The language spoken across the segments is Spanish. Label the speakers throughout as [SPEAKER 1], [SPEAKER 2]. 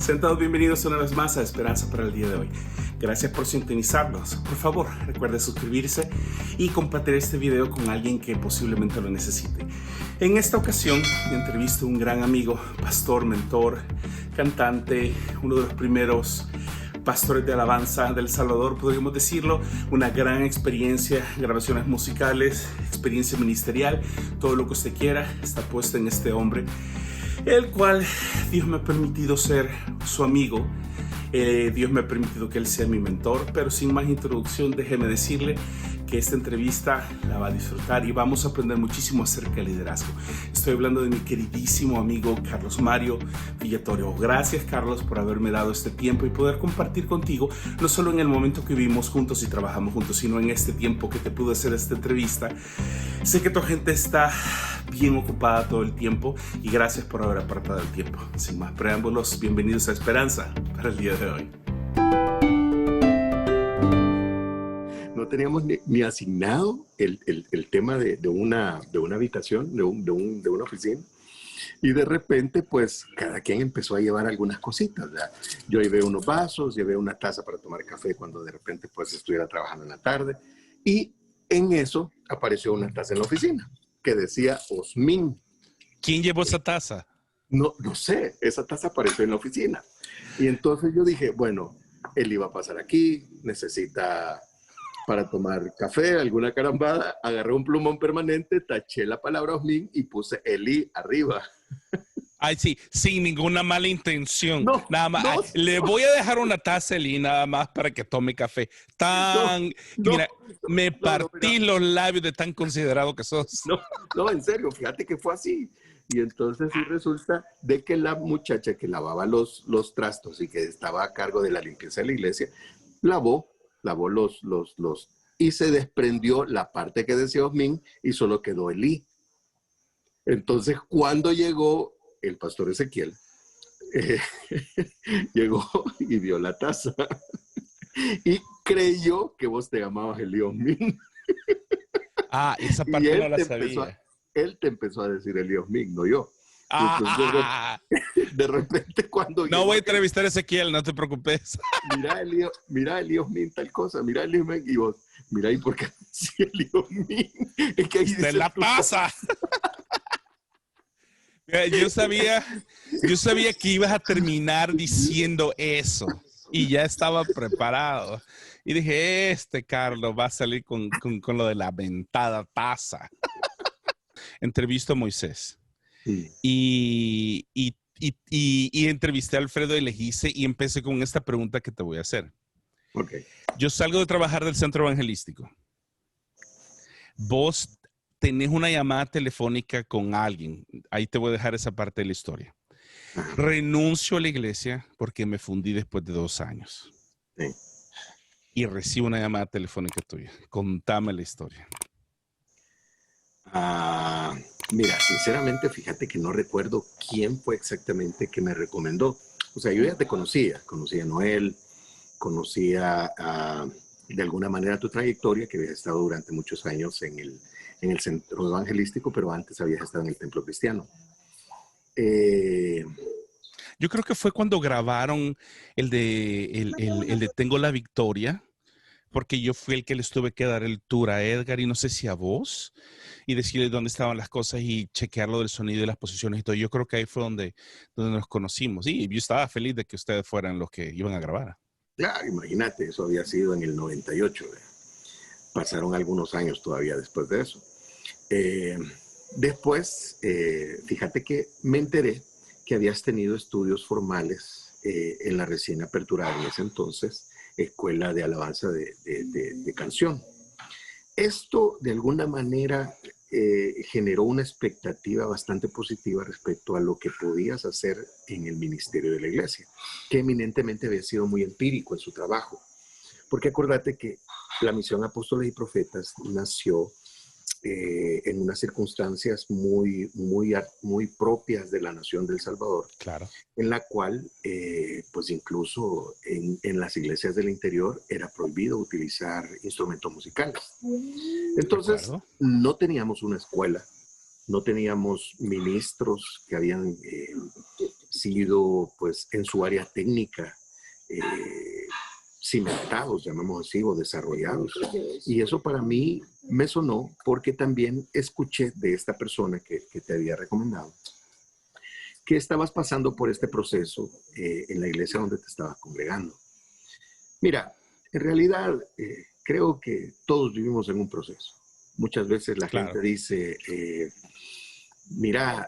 [SPEAKER 1] Sean todos bienvenidos una vez más a Esperanza para el día de hoy. Gracias por sintonizarnos. Por favor, recuerde suscribirse y compartir este video con alguien que posiblemente lo necesite. En esta ocasión, entrevisto a un gran amigo, pastor, mentor, cantante, uno de los primeros pastores de alabanza del Salvador, podríamos decirlo. Una gran experiencia, grabaciones musicales, experiencia ministerial, todo lo que usted quiera está puesto en este hombre, el cual Dios me ha permitido ser su amigo. Dios me ha permitido que él sea mi mentor, pero sin más introducción, déjeme decirle que esta entrevista la va a disfrutar y vamos a aprender muchísimo acerca del liderazgo. Estoy hablando de mi queridísimo amigo Carlos Mario Villatorio. Gracias, Carlos, por haberme dado este tiempo y poder compartir contigo, no solo en el momento que vivimos juntos y trabajamos juntos, sino en este tiempo que te pude hacer esta entrevista. Sé que tu gente está bien ocupada todo el tiempo y gracias por haber apartado el tiempo. Sin más preámbulos, bienvenidos a Esperanza para el día de hoy.
[SPEAKER 2] No teníamos ni asignado el tema de una habitación, de una oficina. Y de repente, pues, cada quien empezó a llevar algunas cositas, ¿verdad? Yo llevé unos vasos, llevé una taza para tomar café cuando de repente, pues, estuviera trabajando en la tarde. Y en eso apareció una taza en la oficina que decía Osmin.
[SPEAKER 3] ¿Quién llevó esa taza?
[SPEAKER 2] No sé, esa taza apareció en la oficina. Y entonces yo dije, bueno, él iba a pasar aquí, necesita para tomar café, alguna carambada. Agarré un plumón permanente, taché la palabra Osmin y puse Eli arriba.
[SPEAKER 3] Ay, sí, sin ninguna mala intención.
[SPEAKER 2] No,
[SPEAKER 3] nada más.
[SPEAKER 2] no,
[SPEAKER 3] Le voy a dejar una taza, Eli, nada más para que tome café. Mira, me partí los labios de tan considerado que sos.
[SPEAKER 2] No, en serio, fíjate que fue así. Y entonces sí resulta de que la muchacha que lavaba los trastos y que estaba a cargo de la limpieza de la iglesia, lavó los y se desprendió la parte que decía Osmin y solo quedó Elí. Entonces, cuando llegó el pastor Ezequiel, llegó y vio la taza y creyó que vos te llamabas Elí Osmin.
[SPEAKER 3] Esa parte no la sabía.
[SPEAKER 2] Él te empezó a decir Elí Osmin, no yo. Entonces, de repente cuando
[SPEAKER 3] no voy a entrevistar a Ezequiel, no te preocupes.
[SPEAKER 2] Mira Elí Osmin tal cosa, mira Elí Osmin y vos, mira, ¿y por qué decía Elí Osmin? Es que ahí dice
[SPEAKER 3] la taza. Yo sabía que ibas a terminar diciendo eso y ya estaba preparado. Y dije, Carlos va a salir con lo de la ventada taza. Entrevisto a Moisés. Sí. Y entrevisté a Alfredo y le hice y empecé con esta pregunta que te voy a hacer.
[SPEAKER 2] Okay.
[SPEAKER 3] Yo salgo de trabajar del centro evangelístico. Vos tenés una llamada telefónica con alguien. Ahí te voy a dejar esa parte de la historia. Renuncio a la iglesia porque me fundí después de 2 años.
[SPEAKER 2] Sí.
[SPEAKER 3] Y recibo una llamada telefónica tuya. Contame la historia.
[SPEAKER 2] Mira, sinceramente, fíjate que no recuerdo quién fue exactamente que me recomendó. O sea, yo ya te conocía a Noel, conocía de alguna manera tu trayectoria, que habías estado durante muchos años en el centro evangelístico, pero antes habías estado en el templo cristiano.
[SPEAKER 3] Yo creo que fue cuando grabaron el de Tengo la Victoria, porque yo fui el que les tuve que dar el tour a Edgar y no sé si a vos, y decirle dónde estaban las cosas y chequearlo del sonido y las posiciones y todo. Yo creo que ahí fue donde nos conocimos. Y yo estaba feliz de que ustedes fueran los que iban a grabar.
[SPEAKER 2] Claro, imagínate, eso había sido en el 98. Pasaron algunos años todavía después de eso. Después, fíjate que me enteré que habías tenido estudios formales en la recién aperturada en ese entonces Escuela de Alabanza de Canción. Esto, de alguna manera, generó una expectativa bastante positiva respecto a lo que podías hacer en el ministerio de la iglesia, que eminentemente había sido muy empírico en su trabajo. Porque acuérdate que la misión Apóstoles y Profetas nació en unas circunstancias muy propias de la nación del Salvador,
[SPEAKER 3] claro,
[SPEAKER 2] en la cual, pues incluso en las iglesias del interior era prohibido utilizar instrumentos musicales. Entonces, no teníamos una escuela, no teníamos ministros que habían sido, pues, en su área técnica, cimentados, llamamos así, o desarrollados. Y eso para mí me sonó porque también escuché de esta persona que te había recomendado que estabas pasando por este proceso en la iglesia donde te estabas congregando. Mira, en realidad creo que todos vivimos en un proceso. Muchas veces la gente dice, mira,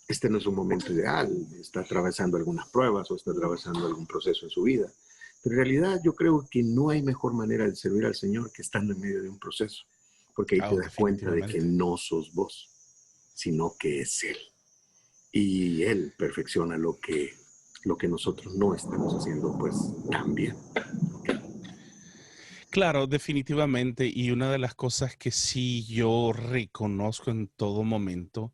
[SPEAKER 2] este no es un momento ideal, está atravesando algunas pruebas o está atravesando algún proceso en su vida. Pero en realidad yo creo que no hay mejor manera de servir al Señor que estando en medio de un proceso, porque ahí te das cuenta de que no sos vos, sino que es Él. Y Él perfecciona lo que nosotros no estamos haciendo, pues, tan bien.
[SPEAKER 3] Claro, definitivamente. Y una de las cosas que sí yo reconozco en todo momento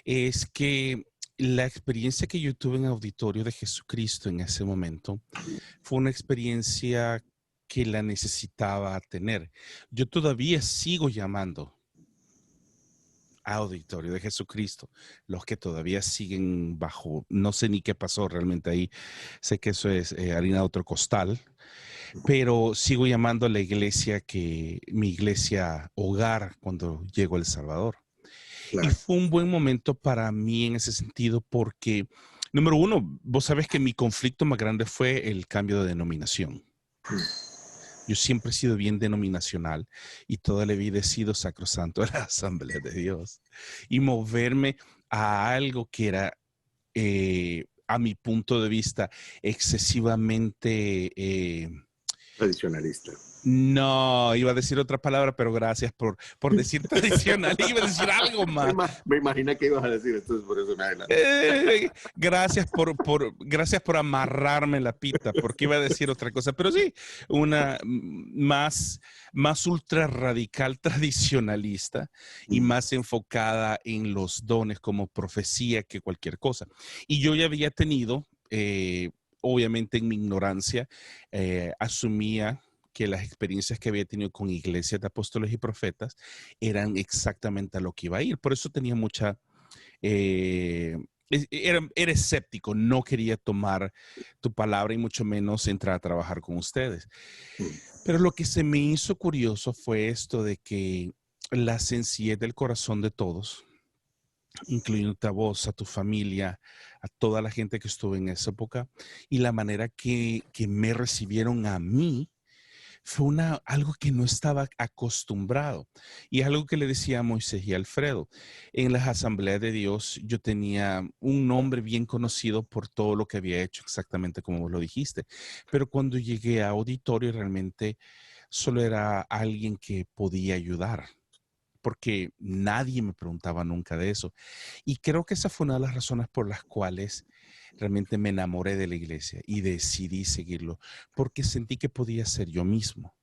[SPEAKER 3] es que la experiencia que yo tuve en Auditorio de Jesucristo en ese momento fue una experiencia que la necesitaba tener. Yo todavía sigo llamando Auditorio de Jesucristo, los que todavía siguen bajo, no sé ni qué pasó realmente ahí, sé que eso es harina de otro costal, pero sigo llamando a la iglesia mi iglesia hogar cuando llego a El Salvador. Claro. Y fue un buen momento para mí en ese sentido porque, número uno, vos sabés que mi conflicto más grande fue el cambio de denominación. Yo siempre he sido bien denominacional y toda la vida he sido sacrosanto de la Asamblea de Dios. Y moverme a algo que era, a mi punto de vista, excesivamente...
[SPEAKER 2] tradicionalista.
[SPEAKER 3] No, iba a decir otra palabra, pero gracias por decir tradicional. Iba a decir algo más.
[SPEAKER 2] Me imaginé que ibas a decir, entonces por eso me adelanté.
[SPEAKER 3] Gracias por amarrarme la pita, porque iba a decir otra cosa. Pero sí, una más ultra radical tradicionalista y más enfocada en los dones como profecía que cualquier cosa. Y yo ya había tenido, obviamente en mi ignorancia, asumía que las experiencias que había tenido con iglesias de apóstoles y profetas eran exactamente a lo que iba a ir. Por eso tenía mucha... era escéptico, no quería tomar tu palabra y mucho menos entrar a trabajar con ustedes. Pero lo que se me hizo curioso fue esto de que la sencillez del corazón de todos, incluyéndote a vos, a tu familia, a toda la gente que estuvo en esa época, y la manera que me recibieron a mí, fue algo que no estaba acostumbrado. Y es algo que le decía a Moisés y a Alfredo. En las asambleas de Dios yo tenía un nombre bien conocido por todo lo que había hecho, exactamente como vos lo dijiste. Pero cuando llegué a Auditorio realmente solo era alguien que podía ayudar, porque nadie me preguntaba nunca de eso. Y creo que esa fue una de las razones por las cuales realmente me enamoré de la iglesia y decidí seguirlo, porque sentí que podía ser yo mismo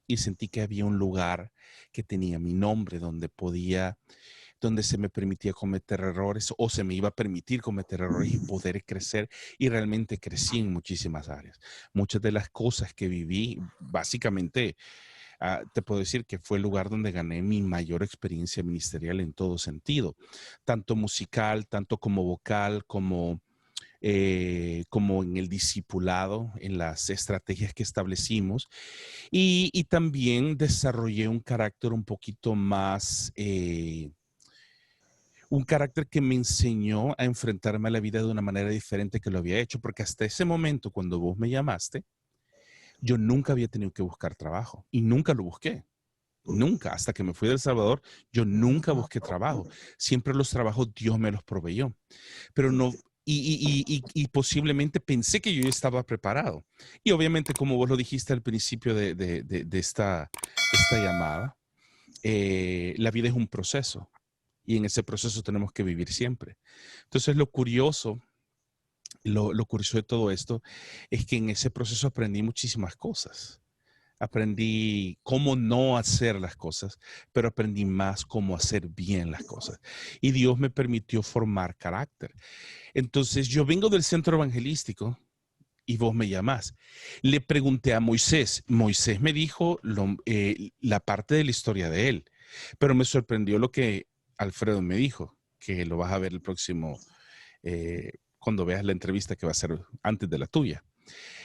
[SPEAKER 3] y sentí que había un lugar que tenía mi nombre, donde se me permitía cometer errores o se me iba a permitir cometer errores y poder crecer, y realmente crecí en muchísimas áreas. Muchas de las cosas que viví, básicamente, te puedo decir que fue el lugar donde gané mi mayor experiencia ministerial en todo sentido, tanto musical, tanto como vocal, como en el discipulado, en las estrategias que establecimos, y también desarrollé un carácter un poquito más, un carácter que me enseñó a enfrentarme a la vida de una manera diferente que lo había hecho, porque hasta ese momento, cuando vos me llamaste, yo nunca había tenido que buscar trabajo y nunca lo busqué. Nunca, hasta que me fui de El Salvador, yo nunca busqué trabajo. Siempre los trabajos Dios me los proveyó. Pero no, y posiblemente pensé que yo ya estaba preparado. Y obviamente, como vos lo dijiste al principio de esta llamada, la vida es un proceso. Y en ese proceso tenemos que vivir siempre. Entonces, lo curioso de todo esto es que en ese proceso aprendí muchísimas cosas. Aprendí cómo no hacer las cosas, pero aprendí más cómo hacer bien las cosas. Y Dios me permitió formar carácter. Entonces, yo vengo del centro evangelístico y vos me llamás. Le pregunté a Moisés. Moisés me dijo la parte de la historia de él, pero me sorprendió lo que Alfredo me dijo, que lo vas a ver el próximo cuando veas la entrevista que va a ser antes de la tuya.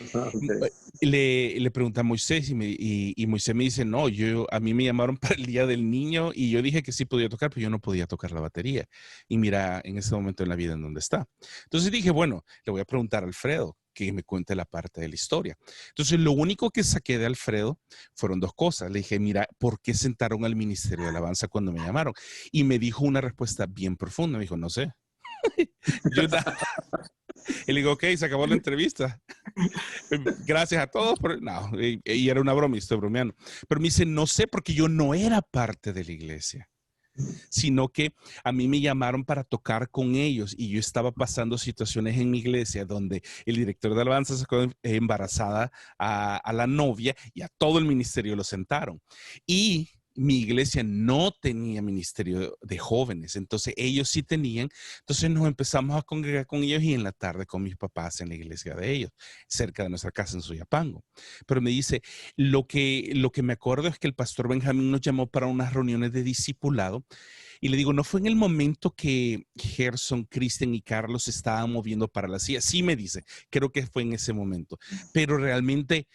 [SPEAKER 2] Okay.
[SPEAKER 3] Le pregunté a Moisés y Moisés me dice, no, a mí me llamaron para el Día del Niño y yo dije que sí podía tocar, pero yo no podía tocar la batería. Y mira, en ese momento en la vida en donde está. Entonces dije, bueno, le voy a preguntar a Alfredo que me cuente la parte de la historia. Entonces lo único que saqué de Alfredo fueron dos cosas. Le dije, mira, ¿por qué sentaron al Ministerio de Alabanza cuando me llamaron? Y me dijo una respuesta bien profunda. Me dijo, no sé. Yo, y le digo, ok, se acabó la entrevista. Gracias a todos. No, y era una broma, y estoy bromeando. Pero me dice, no sé, porque yo no era parte de la iglesia, sino que a mí me llamaron para tocar con ellos y yo estaba pasando situaciones en mi iglesia donde el director de alabanza sacó embarazada a la novia y a todo el ministerio lo sentaron. Y mi iglesia no tenía ministerio de jóvenes, entonces ellos sí tenían. Entonces nos empezamos a congregar con ellos y en la tarde con mis papás en la iglesia de ellos, cerca de nuestra casa en Soyapango. Pero me dice, lo que me acuerdo es que el pastor Benjamín nos llamó para unas reuniones de discipulado y le digo, ¿no fue en el momento que Gerson, Cristian y Carlos se estaban moviendo para la silla? Sí, me dice, creo que fue en ese momento, pero realmente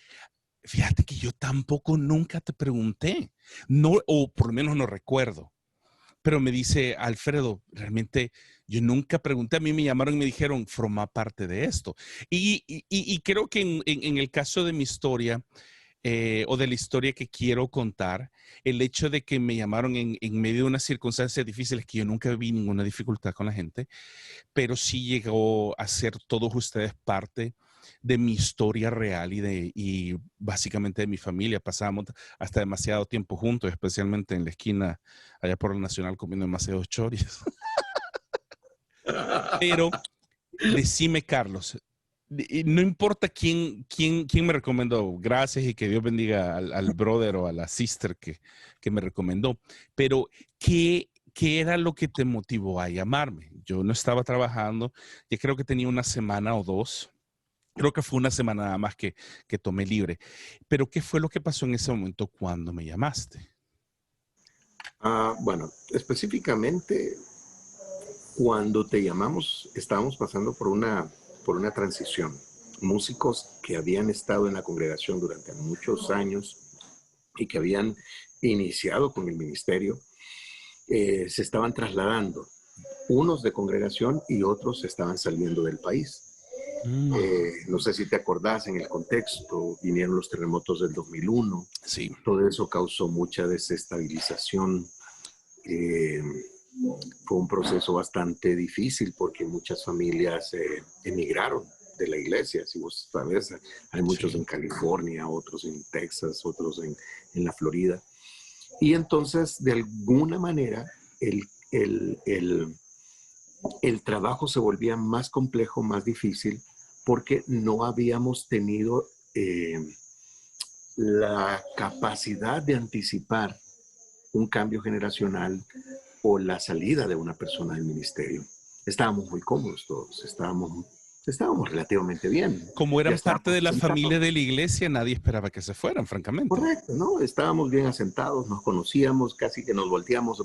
[SPEAKER 3] fíjate que yo tampoco nunca te pregunté, no, o por lo menos no recuerdo. Pero me dice, Alfredo, realmente yo nunca pregunté, a mí me llamaron y me dijeron, forma parte de esto. Y creo que en el caso de mi historia, o de la historia que quiero contar, el hecho de que me llamaron en medio de unas circunstancias difíciles, que yo nunca vi ninguna dificultad con la gente, pero sí llegó a ser todos ustedes parte de mi historia real y básicamente de mi familia. Pasábamos hasta demasiado tiempo juntos, especialmente en la esquina allá por el Nacional comiendo demasiados choris. Pero decime, Carlos, no importa quién me recomendó, gracias y que Dios bendiga al brother o a la sister que me recomendó, pero ¿qué era lo que te motivó a llamarme? Yo no estaba trabajando, yo creo que tenía una semana o dos. Creo que fue una semana nada más que tomé libre. Pero ¿qué fue lo que pasó en ese momento cuando me llamaste?
[SPEAKER 2] Bueno, específicamente cuando te llamamos, estábamos pasando por una transición. Músicos que habían estado en la congregación durante muchos años y que habían iniciado con el ministerio, se estaban trasladando, unos de congregación y otros estaban saliendo del país. No sé si te acordás, en el contexto, vinieron los terremotos del 2001,
[SPEAKER 3] Sí.
[SPEAKER 2] todo eso causó mucha desestabilización. Fue un proceso bastante difícil porque muchas familias emigraron de la iglesia. Si vos sabes, hay muchos
[SPEAKER 3] Sí.
[SPEAKER 2] en California, otros en Texas, otros en la Florida. Y entonces, de alguna manera, el trabajo se volvía más complejo, más difícil, porque no habíamos tenido la capacidad de anticipar un cambio generacional o la salida de una persona del ministerio. Estábamos muy cómodos todos, estábamos relativamente bien.
[SPEAKER 3] Como
[SPEAKER 2] Ya
[SPEAKER 3] eran parte
[SPEAKER 2] estábamos
[SPEAKER 3] de la familia
[SPEAKER 2] asentados.
[SPEAKER 3] de la iglesia, nadie esperaba que se fueran, francamente.
[SPEAKER 2] Correcto, ¿no? Estábamos bien asentados, nos conocíamos, casi que nos volteábamos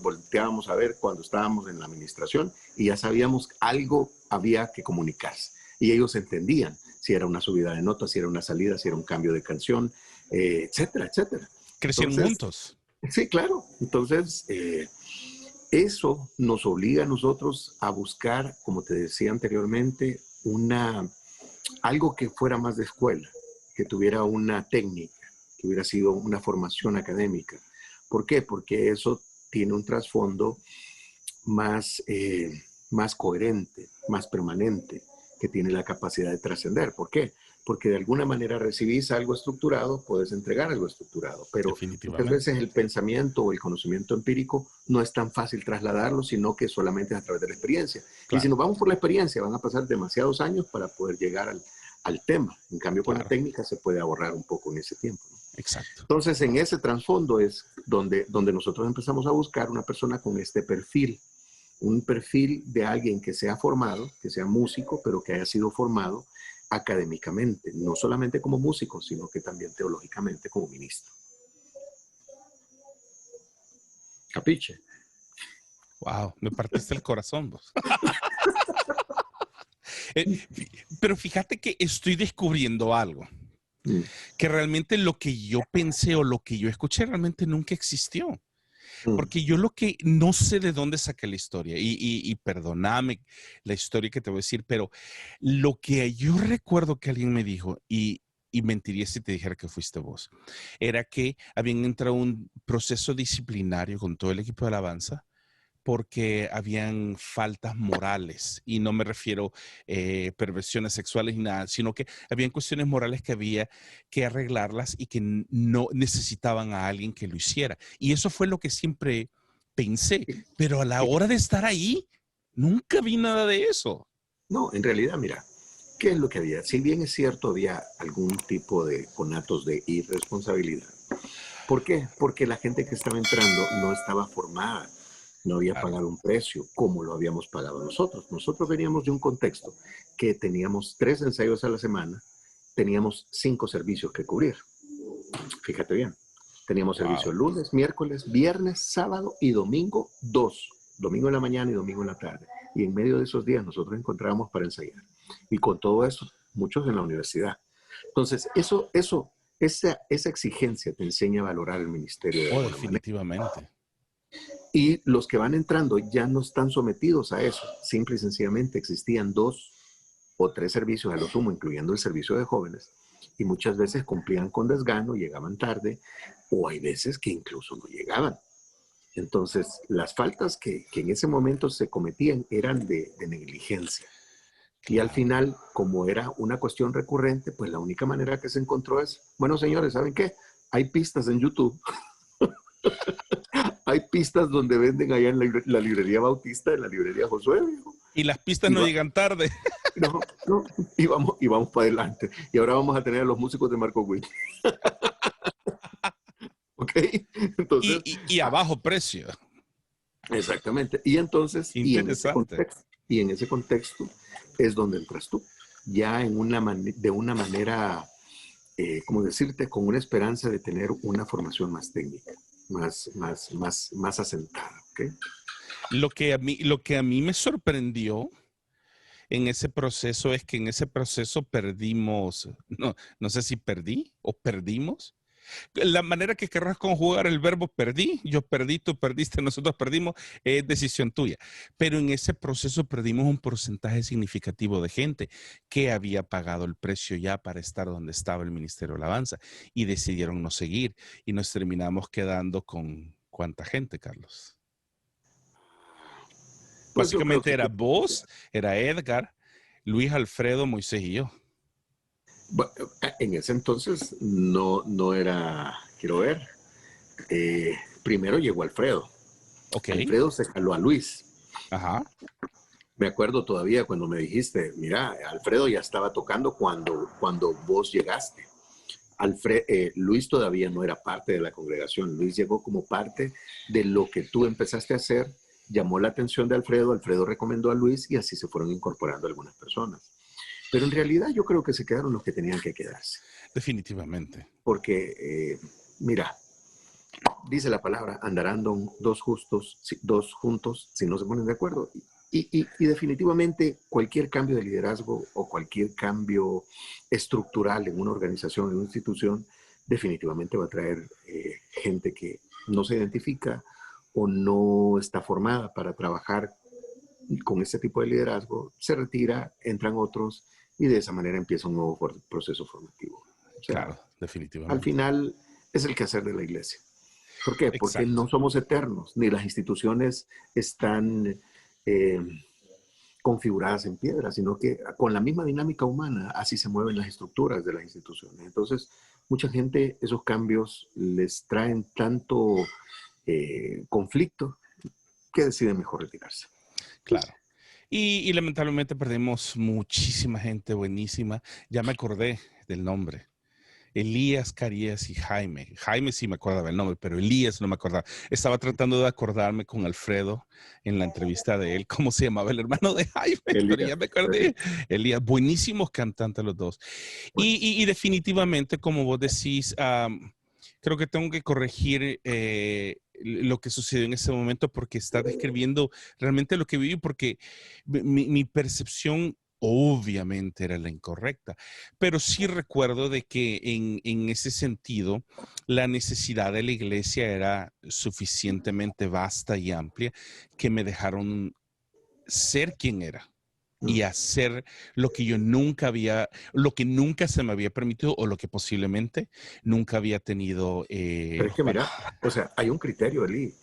[SPEAKER 2] a ver cuando estábamos en la administración y ya sabíamos algo había que comunicarse. Y ellos entendían si era una subida de notas, si era una salida, si era un cambio de canción, etcétera, etcétera.
[SPEAKER 3] Crecieron
[SPEAKER 2] Entonces,
[SPEAKER 3] juntos.
[SPEAKER 2] sí, claro. Entonces, eso nos obliga a nosotros a buscar, como te decía anteriormente, algo que fuera más de escuela, que tuviera una técnica, que hubiera sido una formación académica. ¿Por qué? Porque eso tiene un trasfondo más coherente, más permanente, que tiene la capacidad de trascender. ¿Por qué? Porque de alguna manera recibís algo estructurado, puedes entregar algo estructurado, pero muchas
[SPEAKER 3] Definitivamente.
[SPEAKER 2] veces el pensamiento o el conocimiento empírico no es tan fácil trasladarlo, sino que solamente a través de la experiencia. Y si
[SPEAKER 3] Claro,
[SPEAKER 2] nos vamos por la experiencia, van a pasar demasiados años para poder llegar al tema. En cambio, con la
[SPEAKER 3] claro.
[SPEAKER 2] técnica se puede ahorrar un poco en ese tiempo, ¿no?
[SPEAKER 3] Exacto.
[SPEAKER 2] Entonces, en ese trasfondo es donde nosotros empezamos a buscar una persona con este perfil, un perfil de alguien que sea formado, que sea músico, pero que haya sido formado académicamente, no solamente como músico, sino que también teológicamente como ministro. ¿Capiche?
[SPEAKER 3] Wow, me partiste el corazón vos. Pero fíjate que estoy descubriendo algo,
[SPEAKER 2] Mm,
[SPEAKER 3] que realmente lo que yo pensé o lo que yo escuché realmente nunca existió.
[SPEAKER 2] mm.
[SPEAKER 3] Porque yo lo que no sé de dónde saqué la historia, y perdóname la historia que te voy a decir, pero lo que yo recuerdo que alguien me dijo, y mentiría si te dijera que fuiste vos, era que habían entrado un proceso disciplinario con todo el equipo de alabanza porque habían faltas morales, y no me refiero perversiones sexuales ni nada, sino que habían cuestiones morales que había que arreglarlas y que no necesitaban a alguien que lo hiciera. Y eso fue lo que siempre pensé, pero a la hora de estar ahí, nunca vi nada de eso.
[SPEAKER 2] No, en realidad, mira, ¿qué es lo que había? Si bien es cierto, había algún tipo de conatos de irresponsabilidad. ¿Por qué? Porque la gente que estaba entrando no estaba formada, no había
[SPEAKER 3] Claro.
[SPEAKER 2] pagado un precio como lo habíamos pagado nosotros. Nosotros veníamos de un contexto que teníamos 3 ensayos a la semana, teníamos 5 servicios que cubrir. Fíjate bien, teníamos servicio
[SPEAKER 3] Wow.
[SPEAKER 2] lunes, miércoles, viernes, sábado y domingo, 2. Domingo en la mañana y domingo en la tarde. Y en medio de esos días nosotros encontrábamos para ensayar. Y con todo eso, muchos en la universidad. Entonces, esa exigencia te enseña a valorar el ministerio de
[SPEAKER 3] Oh,
[SPEAKER 2] alguna manera.
[SPEAKER 3] definitivamente.
[SPEAKER 2] Y los que van entrando ya no están sometidos a eso. Simple y sencillamente existían 2 o 3 servicios a lo sumo, incluyendo el servicio de jóvenes. Y muchas veces cumplían con desgano, llegaban tarde, o hay veces que incluso no llegaban. Entonces, las faltas que en ese momento se cometían eran de negligencia. Y al
[SPEAKER 3] Claro.
[SPEAKER 2] final, como era una cuestión recurrente, pues la única manera que se encontró es, bueno, señores, ¿saben qué? Hay pistas en YouTube. Hay pistas donde venden allá en la librería Bautista, en la librería Josué, viejo.
[SPEAKER 3] Y las pistas
[SPEAKER 2] Y
[SPEAKER 3] no
[SPEAKER 2] va,
[SPEAKER 3] llegan tarde.
[SPEAKER 2] no, no, y vamos para adelante. Y ahora vamos a tener a los músicos de Marco Witt. ¿Ok?
[SPEAKER 3] Y,
[SPEAKER 2] Entonces,
[SPEAKER 3] y a bajo precio.
[SPEAKER 2] exactamente. Y entonces,
[SPEAKER 3] Interesante.
[SPEAKER 2] y en ese contexto es donde entras tú. Ya en de una manera, ¿cómo decirte? Con una esperanza de tener una formación más técnica, más asentada. ¿Ok?
[SPEAKER 3] Lo que a mí me sorprendió en ese proceso es que en ese proceso perdimos, no sé si perdí o perdimos. La manera que querrás conjugar el verbo perdí, yo perdí, tú perdiste, nosotros perdimos, es decisión tuya. Pero en ese proceso perdimos un porcentaje significativo de gente que había pagado el precio ya para estar donde estaba el Ministerio de Alabanza y decidieron no seguir, y nos terminamos quedando con ¿cuánta gente, Carlos?
[SPEAKER 2] Pues yo creo
[SPEAKER 3] Básicamente
[SPEAKER 2] que
[SPEAKER 3] era vos, era Edgar, Luis Alfredo, Moisés y yo.
[SPEAKER 2] bueno, en ese entonces no era, quiero ver, primero llegó Alfredo.
[SPEAKER 3] Ok,
[SPEAKER 2] Alfredo se jaló a Luis.
[SPEAKER 3] ajá,
[SPEAKER 2] Me acuerdo todavía cuando me dijiste, mira, Alfredo ya estaba tocando cuando vos llegaste. Luis todavía no era parte de la congregación. Luis llegó como parte de lo que tú empezaste a hacer, llamó la atención de Alfredo, Alfredo recomendó a Luis y así se fueron incorporando algunas personas. Pero en realidad yo creo que se quedaron los que tenían que quedarse.
[SPEAKER 3] definitivamente.
[SPEAKER 2] Porque, mira, dice la palabra, andarán dos justos, dos juntos, si no se ponen de acuerdo. Y definitivamente cualquier cambio de liderazgo o cualquier cambio estructural en una organización, en una institución, definitivamente va a traer gente que no se identifica o no está formada para trabajar con este tipo de liderazgo, se retira, entran otros y de esa manera empieza un nuevo proceso formativo. O sea,
[SPEAKER 3] Claro,
[SPEAKER 2] al
[SPEAKER 3] definitivamente.
[SPEAKER 2] final es el quehacer de la iglesia. ¿Por qué? Porque
[SPEAKER 3] Exacto.
[SPEAKER 2] no somos eternos, ni las instituciones están eh, configuradas en piedra, sino que con la misma dinámica humana, así se mueven las estructuras de las instituciones. Entonces, mucha gente, esos cambios les traen tanto conflicto que deciden mejor retirarse.
[SPEAKER 3] Claro. Y lamentablemente perdimos muchísima gente buenísima. Ya me acordé del nombre. Elías, Carías y Jaime. Jaime sí me acordaba el nombre, pero Elías no me acordaba. Estaba tratando de acordarme con Alfredo en la entrevista de él, cómo se llamaba el hermano de Jaime, pero
[SPEAKER 2] Elías,
[SPEAKER 3] ya me acordé. Elías, buenísimos cantantes los dos. Y,
[SPEAKER 2] buenísimo.
[SPEAKER 3] y definitivamente, como vos decís, creo que tengo que corregir lo que sucedió en ese momento porque está describiendo realmente lo que viví, porque mi percepción obviamente era la incorrecta, pero sí recuerdo de que en ese sentido la necesidad de la iglesia era suficientemente vasta y amplia que me dejaron ser quien era y hacer lo que yo nunca había, lo que nunca se me había permitido o lo que posiblemente nunca había tenido.
[SPEAKER 2] Pero es que mira, o sea, hay un criterio, Eli.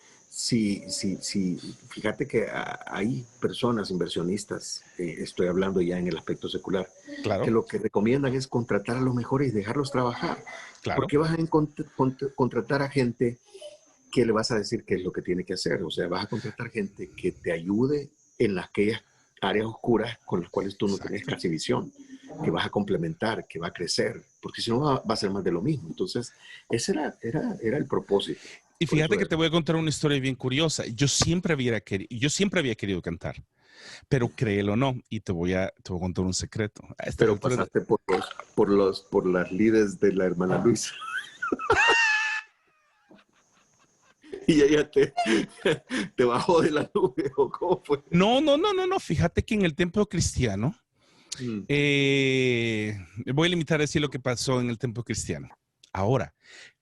[SPEAKER 2] Fíjate que hay personas inversionistas, estoy hablando ya en el aspecto secular, que
[SPEAKER 3] Claro,
[SPEAKER 2] lo que recomiendan es contratar a los mejores y dejarlos trabajar. ¿Por
[SPEAKER 3] claro.
[SPEAKER 2] qué vas a contratar a gente que le vas a decir qué es lo que tiene que hacer? O sea, vas a contratar gente que te ayude en aquellas áreas oscuras con las cuales tú no tenés
[SPEAKER 3] Exacto.
[SPEAKER 2] casi visión, que vas a complementar, que va a crecer, porque si no va a ser más de lo mismo. Entonces, ese era el propósito.
[SPEAKER 3] Y
[SPEAKER 2] Por eso
[SPEAKER 3] fíjate que
[SPEAKER 2] era.
[SPEAKER 3] te voy a contar una historia bien curiosa. Yo siempre había querido cantar, pero créelo o no, y te voy a contar un secreto. A estas
[SPEAKER 2] Pero
[SPEAKER 3] alturas,
[SPEAKER 2] pasaste por las lides de la hermana Luisa. Y ella te bajó de la nube, ¿o cómo fue?
[SPEAKER 3] no. Fíjate que en el templo cristiano,
[SPEAKER 2] Mm.
[SPEAKER 3] voy a limitar a decir lo que pasó en el templo cristiano. Ahora,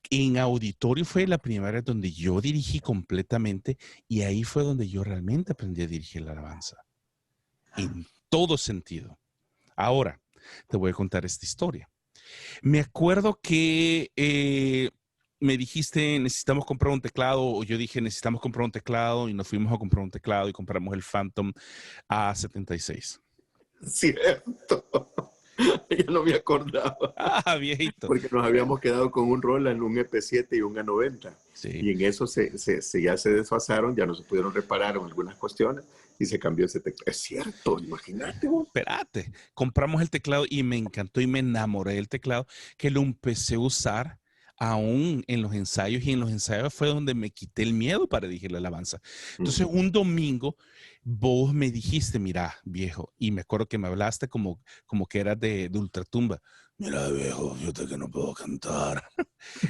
[SPEAKER 3] en auditorio fue la primera vez donde yo dirigí completamente y ahí fue donde yo realmente aprendí a dirigir la alabanza. En todo sentido. Ahora, te voy a contar esta historia. Me acuerdo que me dijiste, necesitamos comprar un teclado, o yo dije, necesitamos comprar un teclado, y nos fuimos a comprar un teclado y compramos el Phantom A76.
[SPEAKER 2] Cierto. Yo no me acordaba.
[SPEAKER 3] Ah, viejito.
[SPEAKER 2] Porque nos habíamos quedado con un Roland, un EP7 y un A90.
[SPEAKER 3] Sí.
[SPEAKER 2] Y en eso ya se desfasaron, ya no se pudieron reparar en algunas cuestiones y se cambió ese teclado. Es cierto, imagínate vos.
[SPEAKER 3] Espérate, compramos el teclado y me encantó y me enamoré del teclado, que lo empecé a usar aún en los ensayos, y en los ensayos fue donde me quité el miedo para dirigir la alabanza. Entonces, un domingo vos me dijiste, mira, viejo, y me acuerdo que me hablaste como que eras de ultratumba. Mira, viejo, fíjate que no puedo cantar.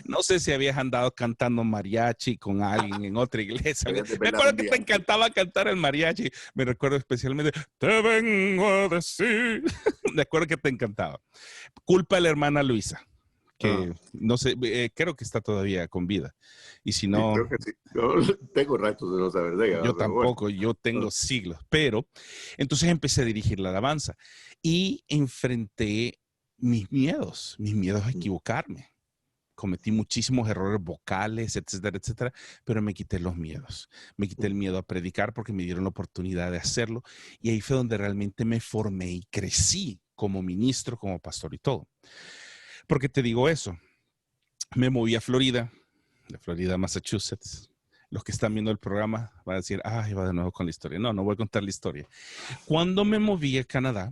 [SPEAKER 3] No sé si habías andado cantando mariachi con alguien en otra iglesia.
[SPEAKER 2] Habías
[SPEAKER 3] Me
[SPEAKER 2] desvelado
[SPEAKER 3] acuerdo
[SPEAKER 2] un
[SPEAKER 3] que
[SPEAKER 2] día
[SPEAKER 3] te
[SPEAKER 2] antes.
[SPEAKER 3] encantaba cantar el mariachi. Me recuerdo especialmente, te vengo a decir. Me acuerdo que te encantaba. Culpa a la hermana Luisa,
[SPEAKER 2] Ah,
[SPEAKER 3] que no sé, creo que está todavía con vida. Y si
[SPEAKER 2] sí,
[SPEAKER 3] no,
[SPEAKER 2] creo que sí. Yo tengo ratos de no saber de ella,
[SPEAKER 3] yo
[SPEAKER 2] pero bueno.
[SPEAKER 3] tampoco, yo tengo siglos. Pero entonces empecé a dirigir la alabanza y enfrenté mis miedos a equivocarme. Cometí muchísimos errores vocales, etcétera, etcétera, pero me quité los miedos. Me quité el miedo a predicar porque me dieron la oportunidad de hacerlo, y ahí fue donde realmente me formé y crecí como ministro, como pastor y todo. ¿Por qué te digo eso? Me moví a Florida, de Florida a Massachusetts. Los que están viendo el programa van a decir, ay, va de nuevo con la historia. No, no voy a contar la historia. Cuando me moví a Canadá,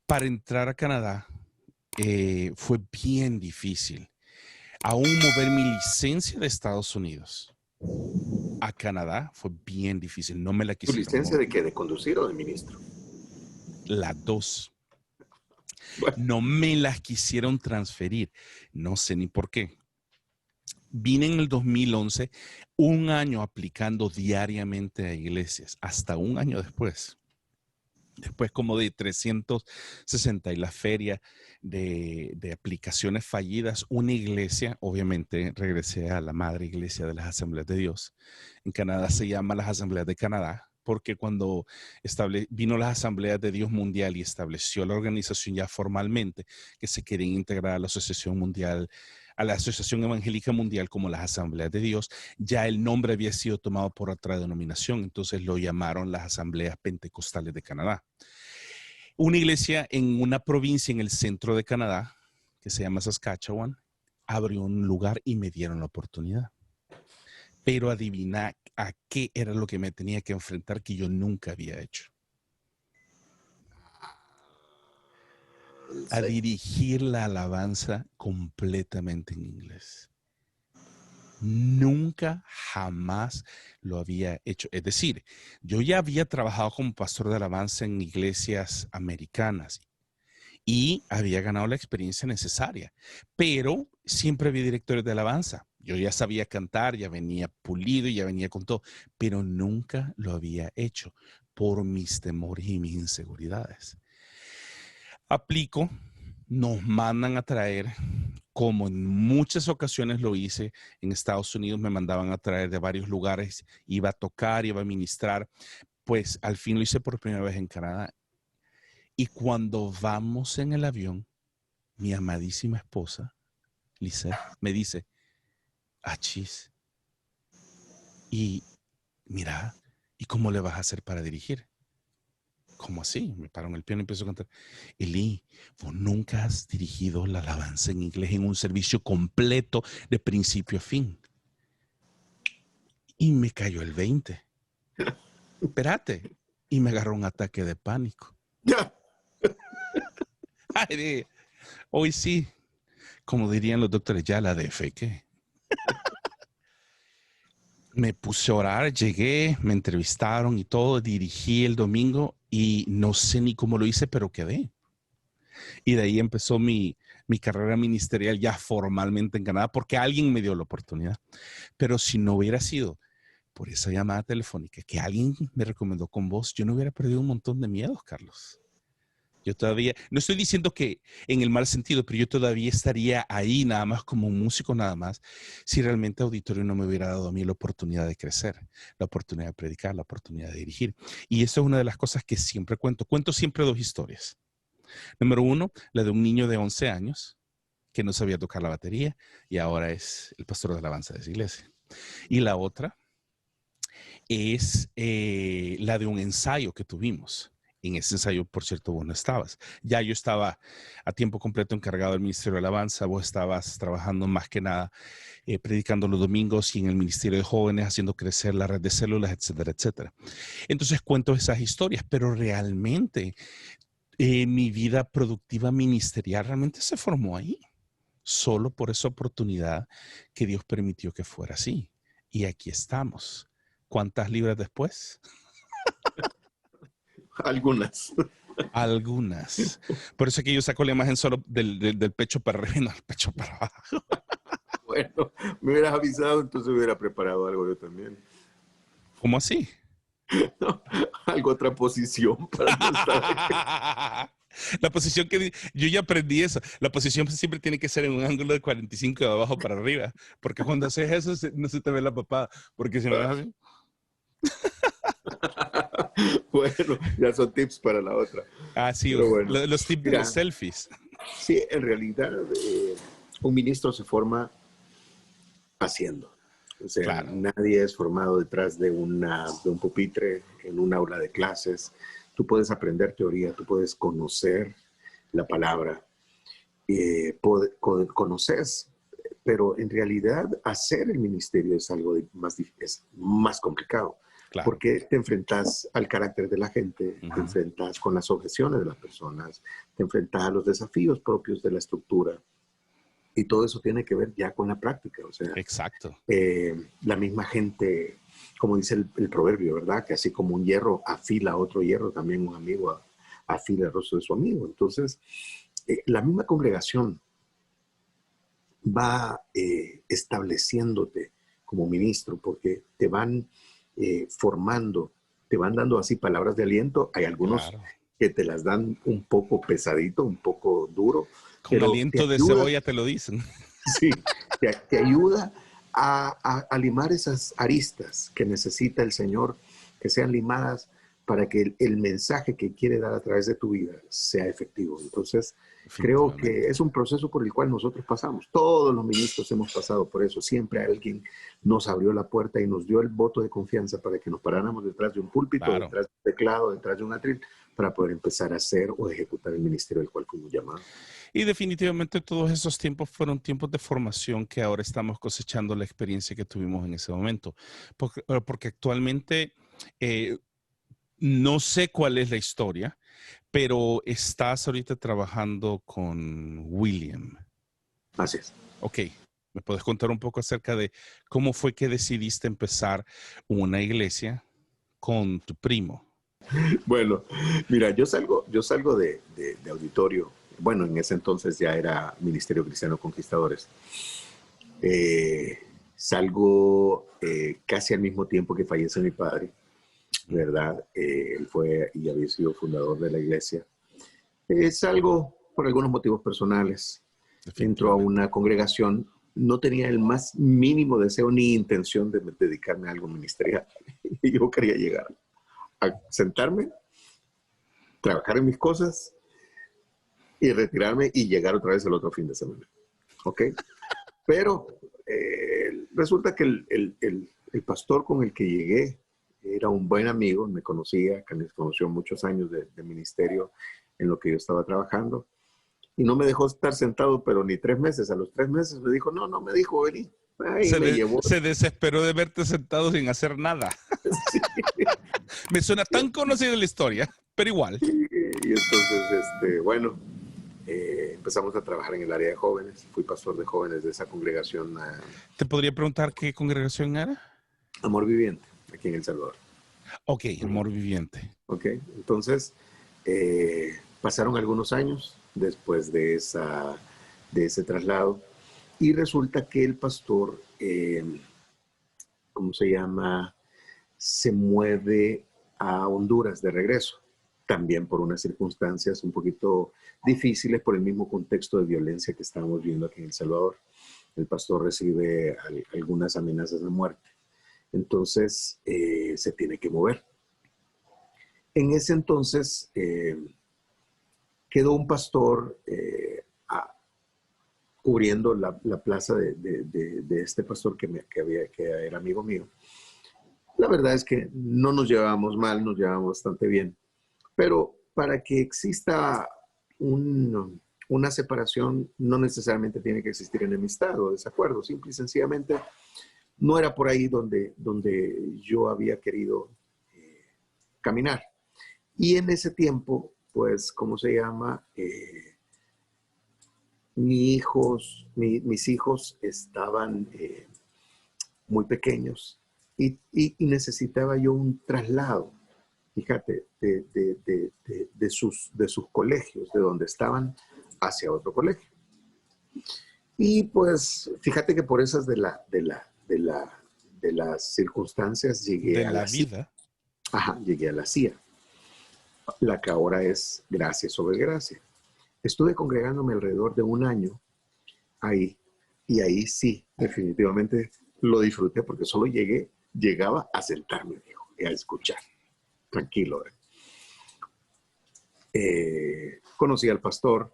[SPEAKER 3] para entrar a Canadá fue bien difícil. Aún mover mi licencia de Estados Unidos a Canadá fue bien difícil. No me la
[SPEAKER 2] ¿Tu
[SPEAKER 3] quisieron
[SPEAKER 2] licencia de
[SPEAKER 3] mover.
[SPEAKER 2] qué? ¿De conducir o de ministro?
[SPEAKER 3] Las dos.
[SPEAKER 2] Bueno,
[SPEAKER 3] No me las quisieron transferir. No sé ni por qué. Vine en el 2011, un año aplicando diariamente a iglesias, hasta un año después. Después como de 360 y la feria de aplicaciones fallidas, una iglesia, obviamente regresé a la madre iglesia de las Asambleas de Dios. En Canadá se llama las Asambleas de Canadá, porque cuando vino las Asambleas de Dios Mundial y estableció la organización ya formalmente, que se querían integrar a la Asociación Mundial, a la Asociación Evangélica Mundial como las Asambleas de Dios, ya el nombre había sido tomado por otra denominación, entonces lo llamaron las Asambleas Pentecostales de Canadá. Una iglesia en una provincia en el centro de Canadá, que se llama Saskatchewan, abrió un lugar y me dieron la oportunidad. Pero adivina a qué era lo que me tenía que enfrentar que yo nunca había hecho. A dirigir la alabanza completamente en inglés. Nunca, jamás lo había hecho. Es decir, yo ya había trabajado como pastor de alabanza en iglesias americanas y había ganado la experiencia necesaria, pero siempre había directores de alabanza. Yo ya sabía cantar, ya venía pulido y ya venía con todo, pero nunca lo había hecho por mis temores y mis inseguridades. Aplico, nos mandan a traer, como en muchas ocasiones lo hice en Estados Unidos, me mandaban a traer de varios lugares, iba a tocar, iba a ministrar, pues al fin lo hice por primera vez en Canadá. Y cuando vamos en el avión, mi amadísima esposa, Lisette, me dice, achis, y mira, ¿y cómo le vas a hacer para dirigir? ¿Cómo así? Me paro en el piano y empiezo a cantar. Eli, vos nunca has dirigido la alabanza en inglés en un servicio completo de principio a fin. Y me cayó el 20. Espérate. Y me agarró un ataque de pánico.
[SPEAKER 2] Ya.
[SPEAKER 3] Ay, hoy sí, como dirían los doctores, ya la defequé. Me puse a orar, llegué, me entrevistaron y todo, dirigí el domingo y no sé ni cómo lo hice, pero quedé. Y de ahí empezó mi carrera ministerial ya formalmente en Canadá, porque alguien me dio la oportunidad. Pero si no hubiera sido por esa llamada telefónica que alguien me recomendó con vos, yo no hubiera perdido un montón de miedos, Carlos. Yo todavía, no estoy diciendo que en el mal sentido, pero yo todavía estaría ahí nada más como un músico nada más, si realmente Auditorio no me hubiera dado a mí la oportunidad de crecer, la oportunidad de predicar, la oportunidad de dirigir. Y eso es una de las cosas que siempre cuento. Cuento siempre dos historias. Número uno, la de un niño de 11 años que no sabía tocar la batería y ahora es el pastor de alabanza de esa iglesia. Y la otra es la de un ensayo que tuvimos. En ese ensayo, por cierto, vos no estabas. Ya yo estaba a tiempo completo encargado del Ministerio de Alabanza. Vos estabas trabajando más que nada, predicando los domingos y en el Ministerio de Jóvenes, haciendo crecer la red de células, etcétera, etcétera. Entonces cuento esas historias, pero realmente mi vida productiva ministerial realmente se formó ahí. Solo por esa oportunidad que Dios permitió que fuera así. Y aquí estamos. ¿Cuántas libras después?
[SPEAKER 2] Algunas.
[SPEAKER 3] Algunas. Por eso es que yo saco la imagen solo del pecho para arriba y no del pecho para abajo.
[SPEAKER 2] Bueno, me hubieras avisado, entonces hubiera preparado algo yo también.
[SPEAKER 3] ¿Cómo así?
[SPEAKER 2] No, algo, otra posición para no estar ahí.
[SPEAKER 3] La posición que yo ya aprendí eso. La posición siempre tiene que ser en un ángulo de 45 de abajo para arriba. Porque cuando haces eso no se te ve la papada. Porque si no ves así.
[SPEAKER 2] Bueno, ya son tips para la otra.
[SPEAKER 3] Ah, sí,
[SPEAKER 2] Pero bueno,
[SPEAKER 3] los tips de
[SPEAKER 2] mira,
[SPEAKER 3] los selfies.
[SPEAKER 2] sí, en realidad un ministro se forma haciendo. O sea,
[SPEAKER 3] Claro.
[SPEAKER 2] nadie es formado detrás de un pupitre en un aula de clases. Tú puedes aprender teoría, tú puedes conocer la palabra, conoces, pero en realidad hacer el ministerio es algo es más complicado.
[SPEAKER 3] Claro.
[SPEAKER 2] Porque te enfrentas al carácter de la gente, te enfrentas con las objeciones de las personas, te enfrentas a los desafíos propios de la estructura. Y todo eso tiene que ver ya con la práctica. O sea,
[SPEAKER 3] exacto.
[SPEAKER 2] La misma gente, como dice el proverbio, ¿verdad? Que así como un hierro afila a otro hierro, también un amigo afila el rostro de su amigo. Entonces, la misma congregación va estableciéndote como ministro porque te van formando, te van dando así palabras de aliento. Hay algunos que te las dan un poco pesadito, un poco duro.
[SPEAKER 3] Con
[SPEAKER 2] pero
[SPEAKER 3] aliento de cebolla te lo dicen.
[SPEAKER 2] Sí, te ayuda a limar esas aristas que necesita el Señor, que sean limadas para que el mensaje que quiere dar a través de tu vida sea efectivo. Entonces, creo que es un proceso por el cual nosotros pasamos. Todos los ministros hemos pasado por eso. Siempre alguien nos abrió la puerta y nos dio el voto de confianza para que nos paráramos detrás de un púlpito, detrás de un teclado, detrás de un atril, para poder empezar a hacer o ejecutar el ministerio del cual fuimos llamados.
[SPEAKER 3] Y definitivamente todos esos tiempos fueron tiempos de formación que ahora estamos cosechando la experiencia que tuvimos en ese momento. Porque actualmente no sé cuál es la historia, pero estás ahorita trabajando con William.
[SPEAKER 2] Así es.
[SPEAKER 3] Ok. ¿Me puedes contar un poco acerca de cómo fue que decidiste empezar una iglesia con tu primo?
[SPEAKER 2] Bueno, mira, yo salgo de Auditorio. Bueno, en ese entonces ya era Ministerio Cristiano Conquistadores. Salgo casi al mismo tiempo que fallece mi padre, ¿verdad? Él fue y había sido fundador de la iglesia. Es algo por algunos motivos personales. Entró a una congregación, no tenía el más mínimo deseo ni intención de dedicarme a algo ministerial. Y yo quería llegar a sentarme, trabajar en mis cosas y retirarme y llegar otra vez el otro fin de semana. ¿Ok? Pero resulta que el pastor con el que llegué era un buen amigo, me conocía, que me conoció muchos años de ministerio en lo que yo estaba trabajando. Y no me dejó estar sentado, pero ni 3 meses. A los 3 meses me dijo, no me dijo, vení. Ahí me llevó.
[SPEAKER 3] Se desesperó de verte sentado sin hacer nada.
[SPEAKER 2] Sí.
[SPEAKER 3] Me suena tan conocida la historia, pero igual.
[SPEAKER 2] Y entonces, bueno, empezamos a trabajar en el área de jóvenes. Fui pastor de jóvenes de esa congregación
[SPEAKER 3] ¿Te podría preguntar qué congregación era?
[SPEAKER 2] Amor Viviente, aquí en El Salvador.
[SPEAKER 3] Ok, Amor Viviente.
[SPEAKER 2] Ok, entonces pasaron algunos años después de ese traslado y resulta que el pastor, ¿cómo se llama? Se mueve a Honduras de regreso, también por unas circunstancias un poquito difíciles por el mismo contexto de violencia que estábamos viendo aquí en El Salvador. El pastor recibe algunas amenazas de muerte, entonces se tiene que mover. En ese entonces quedó un pastor cubriendo la plaza de este pastor que era amigo mío. La verdad es que no nos llevábamos mal, nos llevábamos bastante bien. Pero para que exista una separación, no necesariamente tiene que existir enemistad o desacuerdo. Simple y sencillamente, no era por ahí donde yo había querido caminar. Y en ese tiempo, pues, ¿cómo se llama? Mis hijos estaban muy pequeños y necesitaba yo un traslado, fíjate, de sus colegios, de donde estaban, hacia otro colegio. Y pues, fíjate que por esas de las circunstancias llegué a la vida. Ajá, llegué a la CIA, la que ahora es Gracia sobre Gracia. Estuve congregándome alrededor de 1 año ahí, y ahí sí, definitivamente lo disfruté porque solo llegaba a sentarme, dijo, y a escuchar, tranquilo. Conocí al pastor,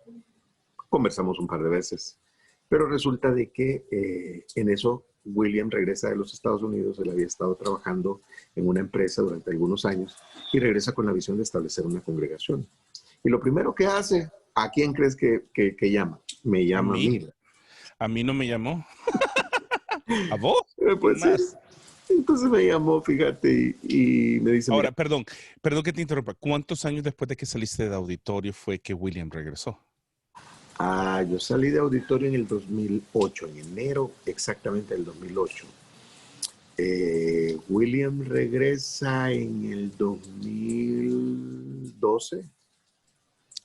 [SPEAKER 2] conversamos un par de veces, pero resulta de que en eso William regresa de los Estados Unidos. Él había estado trabajando en una empresa durante algunos años y regresa con la visión de establecer una congregación. Y lo primero que hace, ¿a quién crees que llama? Me llama a mí.
[SPEAKER 3] A mí no me llamó. ¿A vos?
[SPEAKER 2] Pues
[SPEAKER 3] más.
[SPEAKER 2] Entonces me llamó, fíjate, y me dice...
[SPEAKER 3] Ahora, perdón que te interrumpa. ¿Cuántos años después de que saliste de auditorio fue que William regresó?
[SPEAKER 2] Yo salí de auditorio en el 2008, en enero exactamente del 2008. William regresa en el 2012,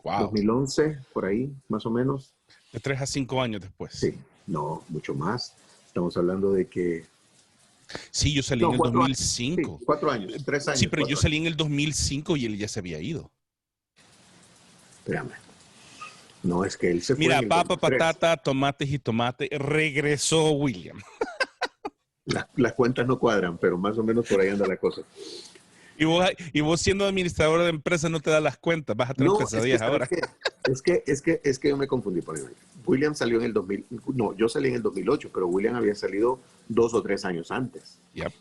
[SPEAKER 2] wow. 2011, por ahí, más o menos.
[SPEAKER 3] De 3 a 5 años después.
[SPEAKER 2] Sí, no, mucho más. Estamos hablando de que...
[SPEAKER 3] Sí, yo salí en el 2005.
[SPEAKER 2] Sí, 4 años, 3 años.
[SPEAKER 3] Sí, pero yo salí en el 2005 y él ya se había ido.
[SPEAKER 2] Espérame. No, es que él se fue.
[SPEAKER 3] Mira, papa, patata, tomates y tomate. Regresó William.
[SPEAKER 2] Las cuentas no cuadran, pero más o menos por ahí anda la cosa.
[SPEAKER 3] Y vos siendo administrador de empresa no te das las cuentas. Vas a tener pesadillas ahora.
[SPEAKER 2] Es que yo me confundí por ahí. William salió en el 2000. No, yo salí en el 2008, pero William había salido 2 o 3 años antes.
[SPEAKER 3] Yep.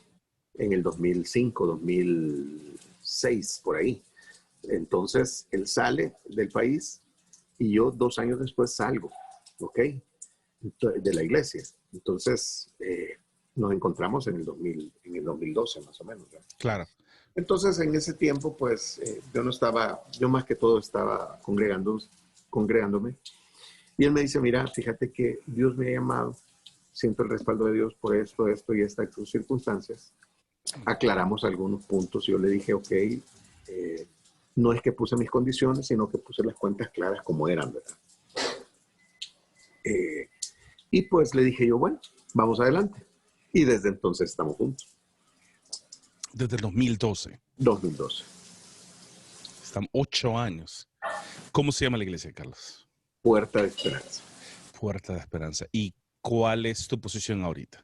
[SPEAKER 2] En el 2005, 2006, por ahí. Entonces, él sale del país y yo 2 años después salgo, ¿ok? De la iglesia. Entonces, nos encontramos en el 2012, más o menos, ¿verdad?
[SPEAKER 3] Claro.
[SPEAKER 2] Entonces, en ese tiempo, pues, yo más que todo estaba congregándome. Y él me dice, mira, fíjate que Dios me ha llamado, siento el respaldo de Dios por esto y estas circunstancias. Aclaramos algunos puntos y yo le dije, ok, no es que puse mis condiciones, sino que puse las cuentas claras como eran, ¿verdad? Y pues le dije yo, bueno, vamos adelante. Y desde entonces estamos juntos.
[SPEAKER 3] Desde el 2012.
[SPEAKER 2] 2012.
[SPEAKER 3] Están 8 años. ¿Cómo se llama la iglesia, Carlos?
[SPEAKER 2] Puerta de Esperanza.
[SPEAKER 3] Puerta de Esperanza. ¿Y cuál es tu posición ahorita?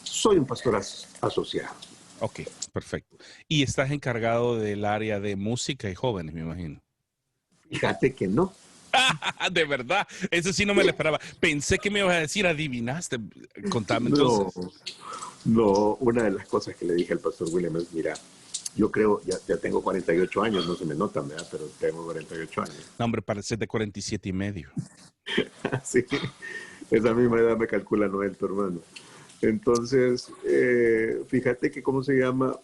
[SPEAKER 2] Soy un pastor asociado.
[SPEAKER 3] Ok, perfecto. Y estás encargado del área de música y jóvenes, me imagino.
[SPEAKER 2] Fíjate que no.
[SPEAKER 3] De verdad, eso sí no me lo esperaba. Pensé que me ibas a decir, adivinaste. Contame entonces.
[SPEAKER 2] No, una de las cosas que le dije al pastor William es, mira, yo creo, ya tengo 48 años, no se me nota, ¿verdad? Pero tengo 48 años.
[SPEAKER 3] No, hombre, parece de 47 y medio.
[SPEAKER 2] Sí, esa misma edad me calcula Noel, tu hermano. Entonces, fíjate que, ¿cómo se llama?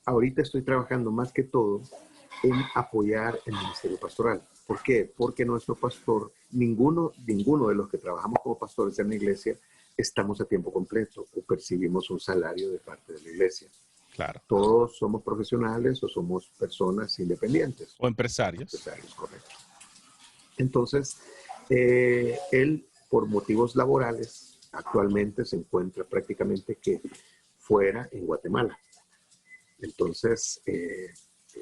[SPEAKER 2] Ahorita estoy trabajando más que todo en apoyar el ministerio pastoral. ¿Por qué? Porque nuestro pastor, ninguno de los que trabajamos como pastores en la iglesia, estamos a tiempo completo o percibimos un salario de parte de la iglesia.
[SPEAKER 3] Claro.
[SPEAKER 2] Todos somos profesionales o somos personas independientes.
[SPEAKER 3] O empresarios.
[SPEAKER 2] Empresarios, correcto. Entonces, él, por motivos laborales, actualmente se encuentra prácticamente que fuera en Guatemala. Entonces,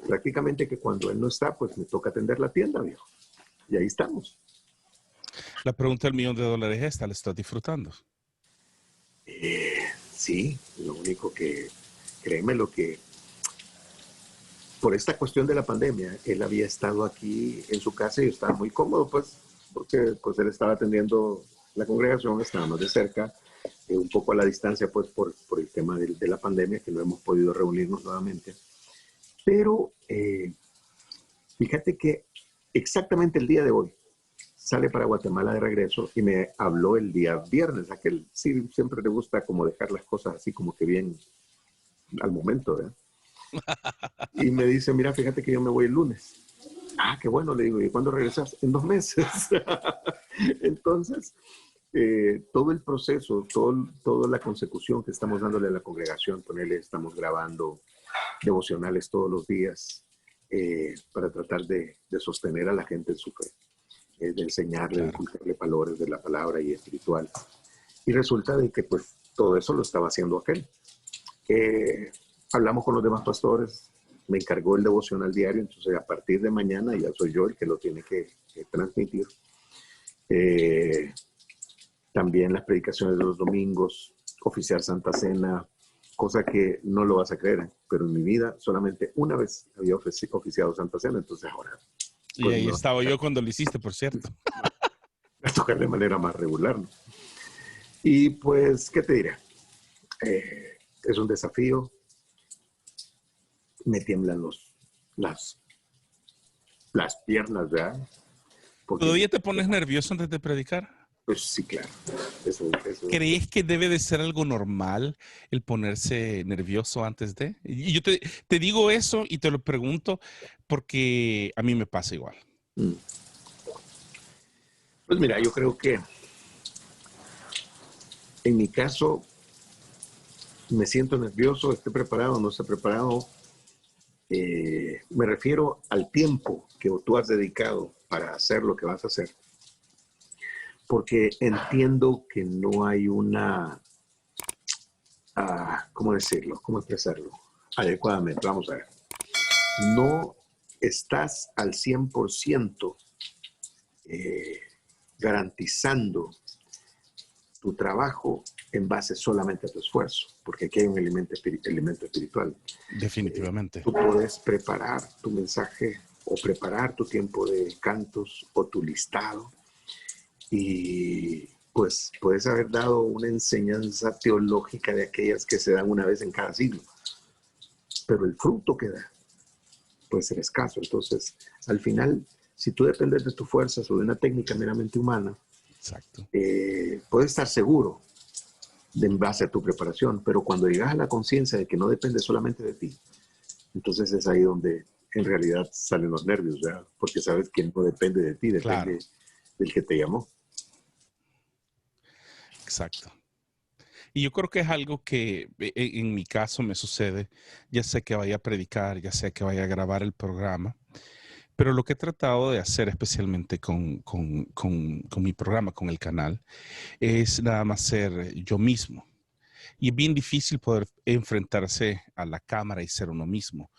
[SPEAKER 2] prácticamente que cuando él no está, pues me toca atender la tienda, viejo. Y ahí estamos.
[SPEAKER 3] La pregunta del $1,000,000 es esta, ¿la estás disfrutando?
[SPEAKER 2] Sí, lo único que, créeme lo que, por esta cuestión de la pandemia, él había estado aquí en su casa y estaba muy cómodo, pues, porque pues, él estaba atendiendo la congregación, estábamos de cerca, un poco a la distancia, pues, por el tema de la pandemia, que no hemos podido reunirnos nuevamente. Pero fíjate que exactamente el día de hoy sale para Guatemala de regreso y me habló el día viernes, a que él sí siempre le gusta como dejar las cosas así como que bien al momento, ¿verdad? Y me dice, mira, fíjate que yo me voy el lunes. Ah, qué bueno, le digo, ¿y cuándo regresas? En 2 meses. Entonces, todo el proceso, toda la consecución que estamos dándole a la congregación, con él estamos grabando devocionales todos los días para tratar de sostener a la gente en su fe, de enseñarle, de inculcarle valores de la palabra y espiritual. Y resulta de que pues todo eso lo estaba haciendo aquel. Hablamos con los demás pastores, me encargó el devocional diario, entonces a partir de mañana ya soy yo el que lo tiene que transmitir. También las predicaciones de los domingos, oficiar Santa Cena, cosa que no lo vas a creer, pero en mi vida solamente una vez había oficiado Santa Cena, entonces ahora...
[SPEAKER 3] Y
[SPEAKER 2] pues,
[SPEAKER 3] ahí
[SPEAKER 2] no,
[SPEAKER 3] estaba yo cuando lo hiciste, por cierto.
[SPEAKER 2] a tocar de manera más regular, ¿no? Y pues, ¿qué te diré? Es un desafío. Me tiemblan las piernas, ¿verdad? Porque,
[SPEAKER 3] ¿Todavía te pones nervioso antes de predicar?
[SPEAKER 2] pues sí, claro. Eso,
[SPEAKER 3] ¿Crees que debe de ser algo normal el ponerse nervioso antes de? Y yo te digo eso y te lo pregunto porque a mí me pasa igual.
[SPEAKER 2] Pues mira, yo creo que en mi caso me siento nervioso, esté preparado o no esté preparado. Me refiero al tiempo que tú has dedicado para hacer lo que vas a hacer. Porque entiendo que no hay una, ¿cómo decirlo? ¿Cómo expresarlo? Adecuadamente, vamos a ver. No estás al 100% garantizando tu trabajo en base solamente a tu esfuerzo, porque aquí hay un elemento espiritual.
[SPEAKER 3] Definitivamente.
[SPEAKER 2] Tú puedes preparar tu mensaje o preparar tu tiempo de cantos o tu listado y pues puedes haber dado una enseñanza teológica de aquellas que se dan una vez en cada siglo, pero el fruto que da puede ser escaso. Entonces, al final, si tú dependes de tus fuerzas o de una técnica meramente humana,
[SPEAKER 3] exacto,
[SPEAKER 2] puedes estar seguro en base a tu preparación, pero cuando llegas a la conciencia de que no depende solamente de ti, entonces es ahí donde en realidad salen los nervios, ¿verdad? Porque sabes que no depende de ti, depende del que te llamó.
[SPEAKER 3] Exacto. Y yo creo que es algo que en mi caso me sucede, ya sea que vaya a predicar, ya sea que vaya a grabar el programa, pero lo que he tratado de hacer especialmente con mi programa, con el canal, es nada más ser yo mismo. Y es bien difícil poder enfrentarse a la cámara y ser uno mismo.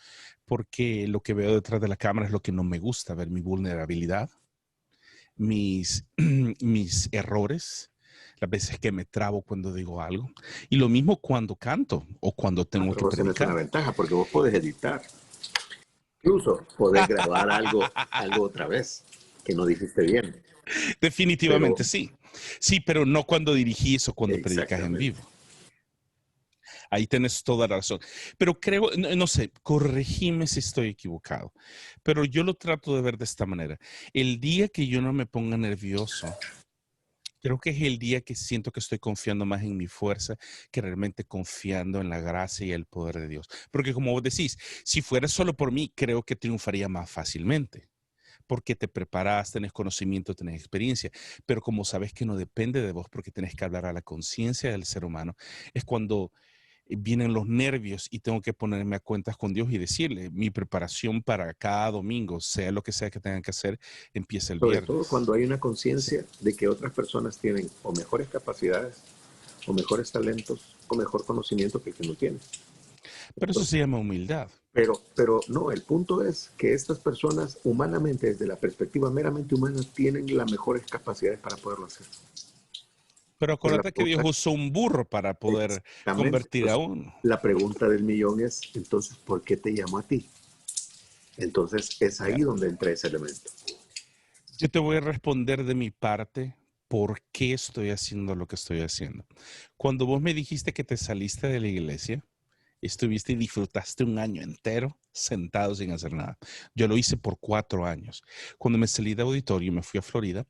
[SPEAKER 3] porque lo que veo detrás de la cámara es lo que no me gusta, ver mi vulnerabilidad, mis, mis errores, las veces que me trabo cuando digo algo. Y lo mismo cuando canto o cuando tengo
[SPEAKER 2] Pero
[SPEAKER 3] que
[SPEAKER 2] vos tenés una
[SPEAKER 3] predicar.
[SPEAKER 2] ventaja porque vos podés editar. Incluso podés grabar algo otra vez que no dijiste bien.
[SPEAKER 3] Definitivamente
[SPEAKER 2] Pero
[SPEAKER 3] sí. Sí, pero no cuando dirigís o cuando predicas en
[SPEAKER 2] exactamente.
[SPEAKER 3] vivo. Ahí tenés toda la razón. Pero creo, no sé, corregime si estoy equivocado, pero yo lo trato de ver de esta manera. El día que yo no me ponga nervioso, creo que es el día que siento que estoy confiando más en mi fuerza que realmente confiando en la gracia y el poder de Dios. Porque como vos decís, si fuera solo por mí, creo que triunfaría más fácilmente. Porque te preparas, tenés conocimiento, tenés experiencia, pero como sabes que no depende de vos porque tenés que hablar a la conciencia del ser humano, es cuando vienen los nervios y tengo que ponerme a cuentas con Dios y decirle, mi preparación para cada domingo, sea lo que sea que tengan que hacer, empieza el
[SPEAKER 2] Sobre todo
[SPEAKER 3] viernes.
[SPEAKER 2] cuando hay una
[SPEAKER 3] Sí.
[SPEAKER 2] conciencia de que otras personas tienen o mejores capacidades, o mejores talentos, o mejor conocimiento que el que no tiene.
[SPEAKER 3] Pero eso
[SPEAKER 2] Entonces,
[SPEAKER 3] se llama humildad.
[SPEAKER 2] pero no, el punto es que estas personas humanamente, desde la perspectiva meramente humana, tienen las mejores capacidades para poderlo hacer.
[SPEAKER 3] Pero
[SPEAKER 2] Pero la
[SPEAKER 3] acuérdate que Dios
[SPEAKER 2] pregunta,
[SPEAKER 3] usó un burro para poder
[SPEAKER 2] exactamente,
[SPEAKER 3] convertir a
[SPEAKER 2] entonces,
[SPEAKER 3] uno.
[SPEAKER 2] la pregunta del millón es, entonces, ¿por qué te llamo a ti? Entonces, es ahí
[SPEAKER 3] Ya.
[SPEAKER 2] donde entra ese elemento.
[SPEAKER 3] Yo te voy a responder de mi parte por qué estoy haciendo lo que estoy haciendo. Cuando vos me dijiste que te saliste de la iglesia, estuviste y disfrutaste un año entero sentado sin hacer nada. Yo lo hice por 4 años. Cuando me salí de auditorio y me fui a Florida,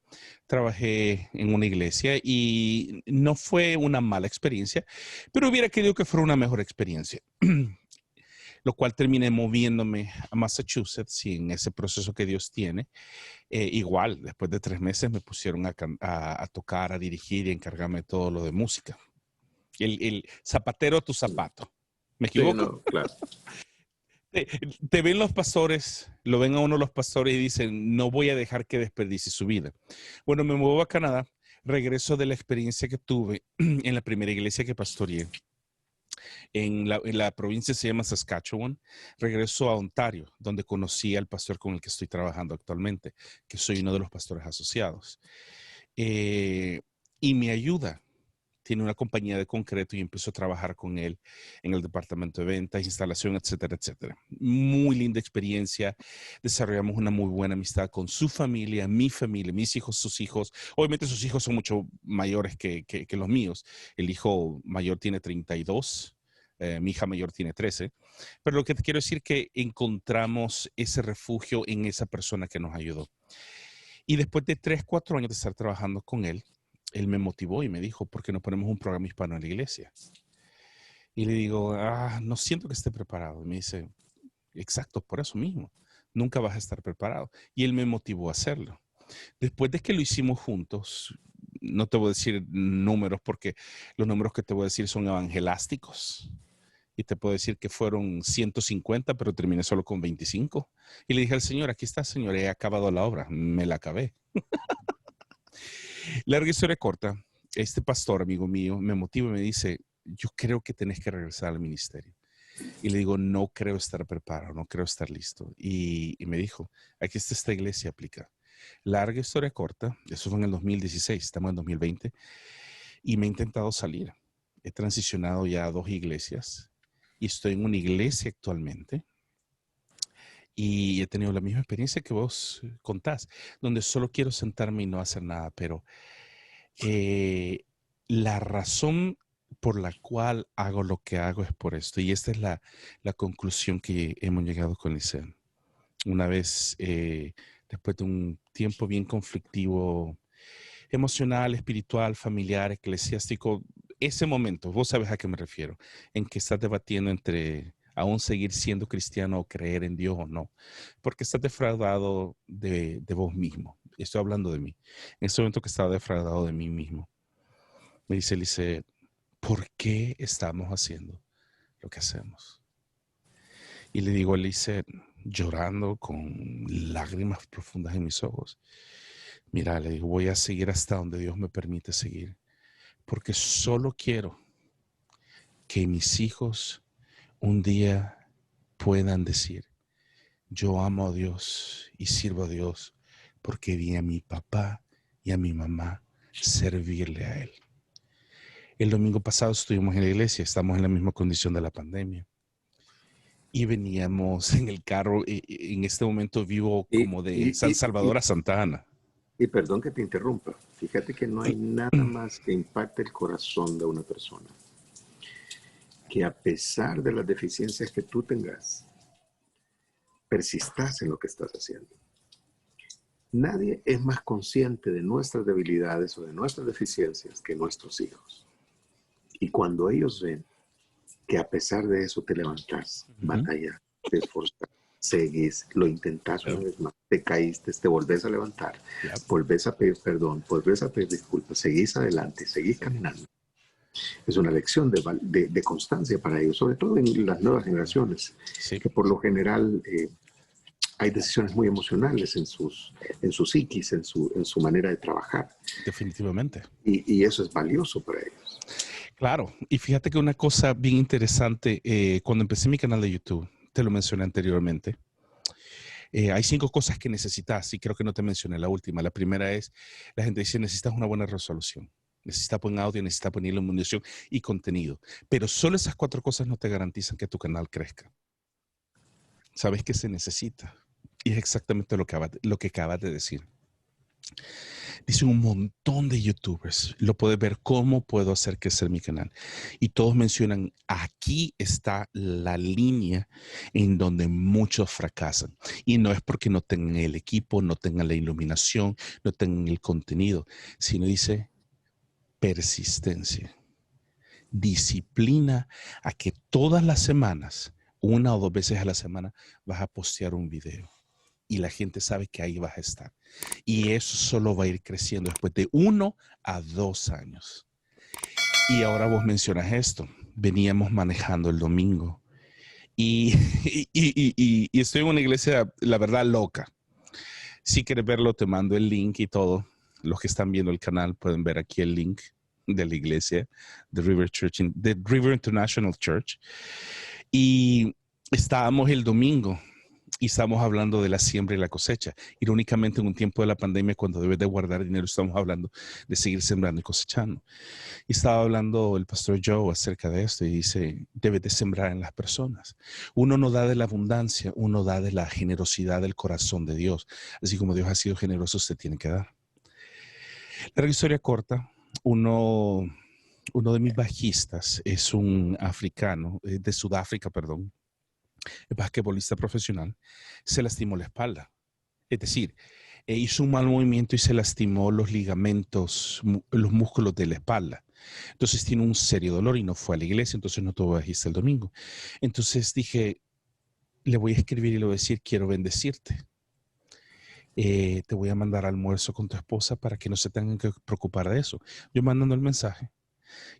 [SPEAKER 3] trabajé en una iglesia y no fue una mala experiencia, pero hubiera querido que fuera una mejor experiencia. Lo cual terminé moviéndome a Massachusetts y en ese proceso que Dios tiene, igual, después de 3 meses me pusieron a tocar, a dirigir y a encargarme de todo lo de música. El zapatero a tu zapato. ¿Me
[SPEAKER 2] Sí,
[SPEAKER 3] equivoco?
[SPEAKER 2] no, claro.
[SPEAKER 3] Te, te ven los pastores, lo ven a uno los pastores y dicen, no voy a dejar que desperdicie su vida. Bueno, me muevo a Canadá, regreso de la experiencia que tuve en la primera iglesia que pastoreé. En la provincia se llama Saskatchewan. Regreso a Ontario, donde conocí al pastor con el que estoy trabajando actualmente, que soy uno de los pastores asociados. Eh, y me ayuda. Tiene una compañía de concreto y empezó a trabajar con él en el departamento de ventas, instalación, etcétera, etcétera. Muy linda experiencia. Desarrollamos una muy buena amistad con su familia, mis hijos, sus hijos. Obviamente sus hijos son mucho mayores que los míos. El hijo mayor tiene 32. Mi hija mayor tiene 13. Pero lo que te quiero decir es que encontramos ese refugio en esa persona que nos ayudó. Y después de 3, 4 años de estar trabajando con él me motivó y me dijo, ¿por qué no ponemos un programa hispano en la iglesia? Y le digo, no siento que esté preparado. Y me dice, exacto, por eso mismo. Nunca vas a estar preparado. Y él me motivó a hacerlo. Después de que lo hicimos juntos, no te voy a decir números porque los números que te voy a decir son evangelásticos. Y te puedo decir que fueron 150, pero terminé solo con 25. Y le dije al Señor, aquí está, Señor, he acabado la obra. Me la acabé. Larga historia corta, este pastor, amigo mío, me motiva y me dice, yo creo que tenés que regresar al ministerio. Y le digo, no creo estar preparado, no creo estar listo. Y me dijo, aquí está esta iglesia, aplica. Larga historia corta, eso fue en el 2016, estamos en 2020, y me he intentado salir. He transicionado ya a 2 iglesias y estoy en una iglesia actualmente. Y he tenido la misma experiencia que vos contás, donde solo quiero sentarme y no hacer nada, pero eh, la razón por la cual hago lo que hago es por esto. Y esta es la conclusión que hemos llegado con Licen. Una vez, después de un tiempo bien conflictivo, emocional, espiritual, familiar, eclesiástico, ese momento, vos sabes a qué me refiero, en que estás debatiendo entre aún seguir siendo cristiano o creer en Dios o no, porque estás defraudado de vos mismo. Estoy hablando de mí. En ese momento que estaba defraudado de mí mismo, me dice, ¿por qué estamos haciendo lo que hacemos? Y le digo a Lice, llorando con lágrimas profundas en mis ojos, mira, le digo, voy a seguir hasta donde Dios me permite seguir, porque solo quiero que mis hijos un día puedan decir, yo amo a Dios y sirvo a Dios porque vi a mi papá y a mi mamá servirle a Él. El domingo pasado estuvimos en la iglesia, estamos en la misma condición de la pandemia. Y veníamos en el carro, en este momento vivo
[SPEAKER 2] Y,
[SPEAKER 3] como de
[SPEAKER 2] y,
[SPEAKER 3] San
[SPEAKER 2] y, y,
[SPEAKER 3] Salvador a Santa Ana.
[SPEAKER 2] y perdón que te interrumpa, fíjate que no hay nada más que impacte el corazón de una persona, que a pesar de las deficiencias que tú tengas, persistas en lo que estás haciendo. Nadie es más consciente de nuestras debilidades o de nuestras deficiencias que nuestros hijos. Y cuando ellos ven que a pesar de eso te levantas, batallas, te esforzas, seguís, lo intentás una vez más, te caíste, te volvés a levantar, volvés a pedir perdón, volvés a pedir disculpas, seguís adelante, seguís caminando. Es una lección de constancia para ellos, sobre todo en las nuevas generaciones, que por lo general hay decisiones muy emocionales en su psiquis, en su manera de trabajar.
[SPEAKER 3] Definitivamente.
[SPEAKER 2] Y eso es valioso para ellos.
[SPEAKER 3] Claro, y fíjate que una cosa bien interesante, cuando empecé mi canal de YouTube, te lo mencioné anteriormente, hay 5 cosas que necesitas, y creo que no te mencioné la última. La primera es, la gente dice, necesitas una buena resolución, necesitas buen audio, necesitas buena iluminación y contenido, pero solo esas 4 cosas no te garantizan que tu canal crezca. ¿Sabes qué se necesita? Y es exactamente lo que acabas de decir. Dicen un montón de youtubers, lo puedes ver cómo puedo hacer crecer mi canal. Y todos mencionan, aquí está la línea en donde muchos fracasan. Y no es porque no tengan el equipo, no tengan la iluminación, no tengan el contenido, sino dice persistencia, disciplina a que todas las semanas, 1 o 2 veces a la semana, vas a postear un video. Y la gente sabe que ahí vas a estar. Y eso solo va a ir creciendo después de 1 a 2 años. Y ahora vos mencionas esto. Veníamos manejando el domingo. Y estoy en una iglesia, la verdad, loca. Si quieres verlo, te mando el link y todo. Los que están viendo el canal pueden ver aquí el link de la iglesia, The River International Church. Y estábamos el domingo. Y estamos hablando de la siembra y la cosecha. Irónicamente, en un tiempo de la pandemia, cuando debes de guardar dinero, estamos hablando de seguir sembrando y cosechando. Y estaba hablando el pastor Joe acerca de esto y dice, debes de sembrar en las personas. Uno no da de la abundancia, uno da de la generosidad del corazón de Dios. Así como Dios ha sido generoso, usted tiene que dar. Larga historia corta, uno de mis bajistas es un africano, de Sudáfrica, perdón. El basquetbolista profesional, se lastimó la espalda. Es decir, hizo un mal movimiento y se lastimó los ligamentos, los músculos de la espalda. Entonces tiene un serio dolor y no fue a la iglesia, entonces no tuvo bajista el domingo. Entonces dije, le voy a escribir y le voy a decir, quiero bendecirte. Te voy a mandar almuerzo con tu esposa para que no se tengan que preocupar de eso. Yo mandando el mensaje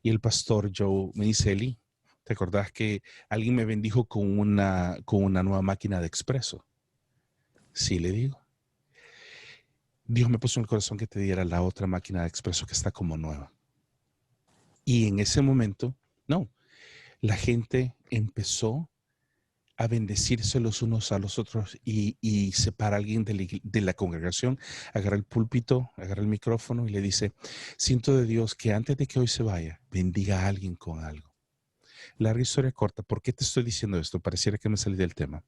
[SPEAKER 3] y el pastor Joe me dice, Eli, ¿te acordás que alguien me bendijo con una nueva máquina de expreso? Sí, le digo. Dios me puso en el corazón que te diera la otra máquina de expreso que está como nueva. Y en ese momento, no, la gente empezó a bendecirse los unos a los otros y se para alguien de la congregación, agarra el púlpito, agarra el micrófono y le dice, siento de Dios que antes de que hoy se vaya, bendiga a alguien con algo. Larga historia corta, ¿por qué te estoy diciendo esto? Pareciera que me salí del tema.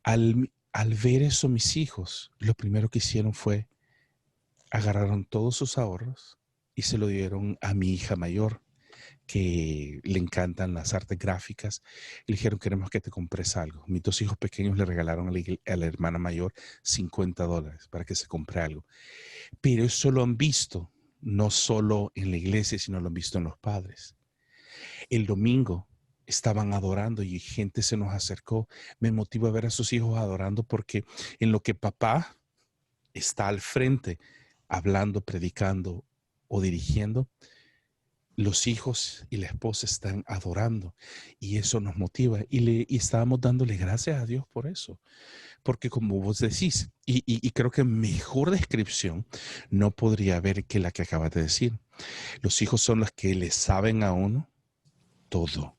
[SPEAKER 3] Al ver eso mis hijos, lo primero que hicieron fue, agarraron todos sus ahorros y se lo dieron a mi hija mayor, que le encantan las artes gráficas, y le dijeron, queremos que te compres algo. Mis 2 hijos pequeños le regalaron a la hermana mayor $50 para que se compre algo. Pero eso lo han visto, no solo en la iglesia, sino lo han visto en los padres. El domingo estaban adorando y gente se nos acercó. Me motiva a ver a sus hijos adorando porque en lo que papá está al frente hablando, predicando o dirigiendo, los hijos y la esposa están adorando y eso nos motiva y estábamos dándole gracias a Dios por eso. Porque como vos decís, y creo que mejor descripción no podría haber que la que acabas de decir. Los hijos son los que le saben a uno todo,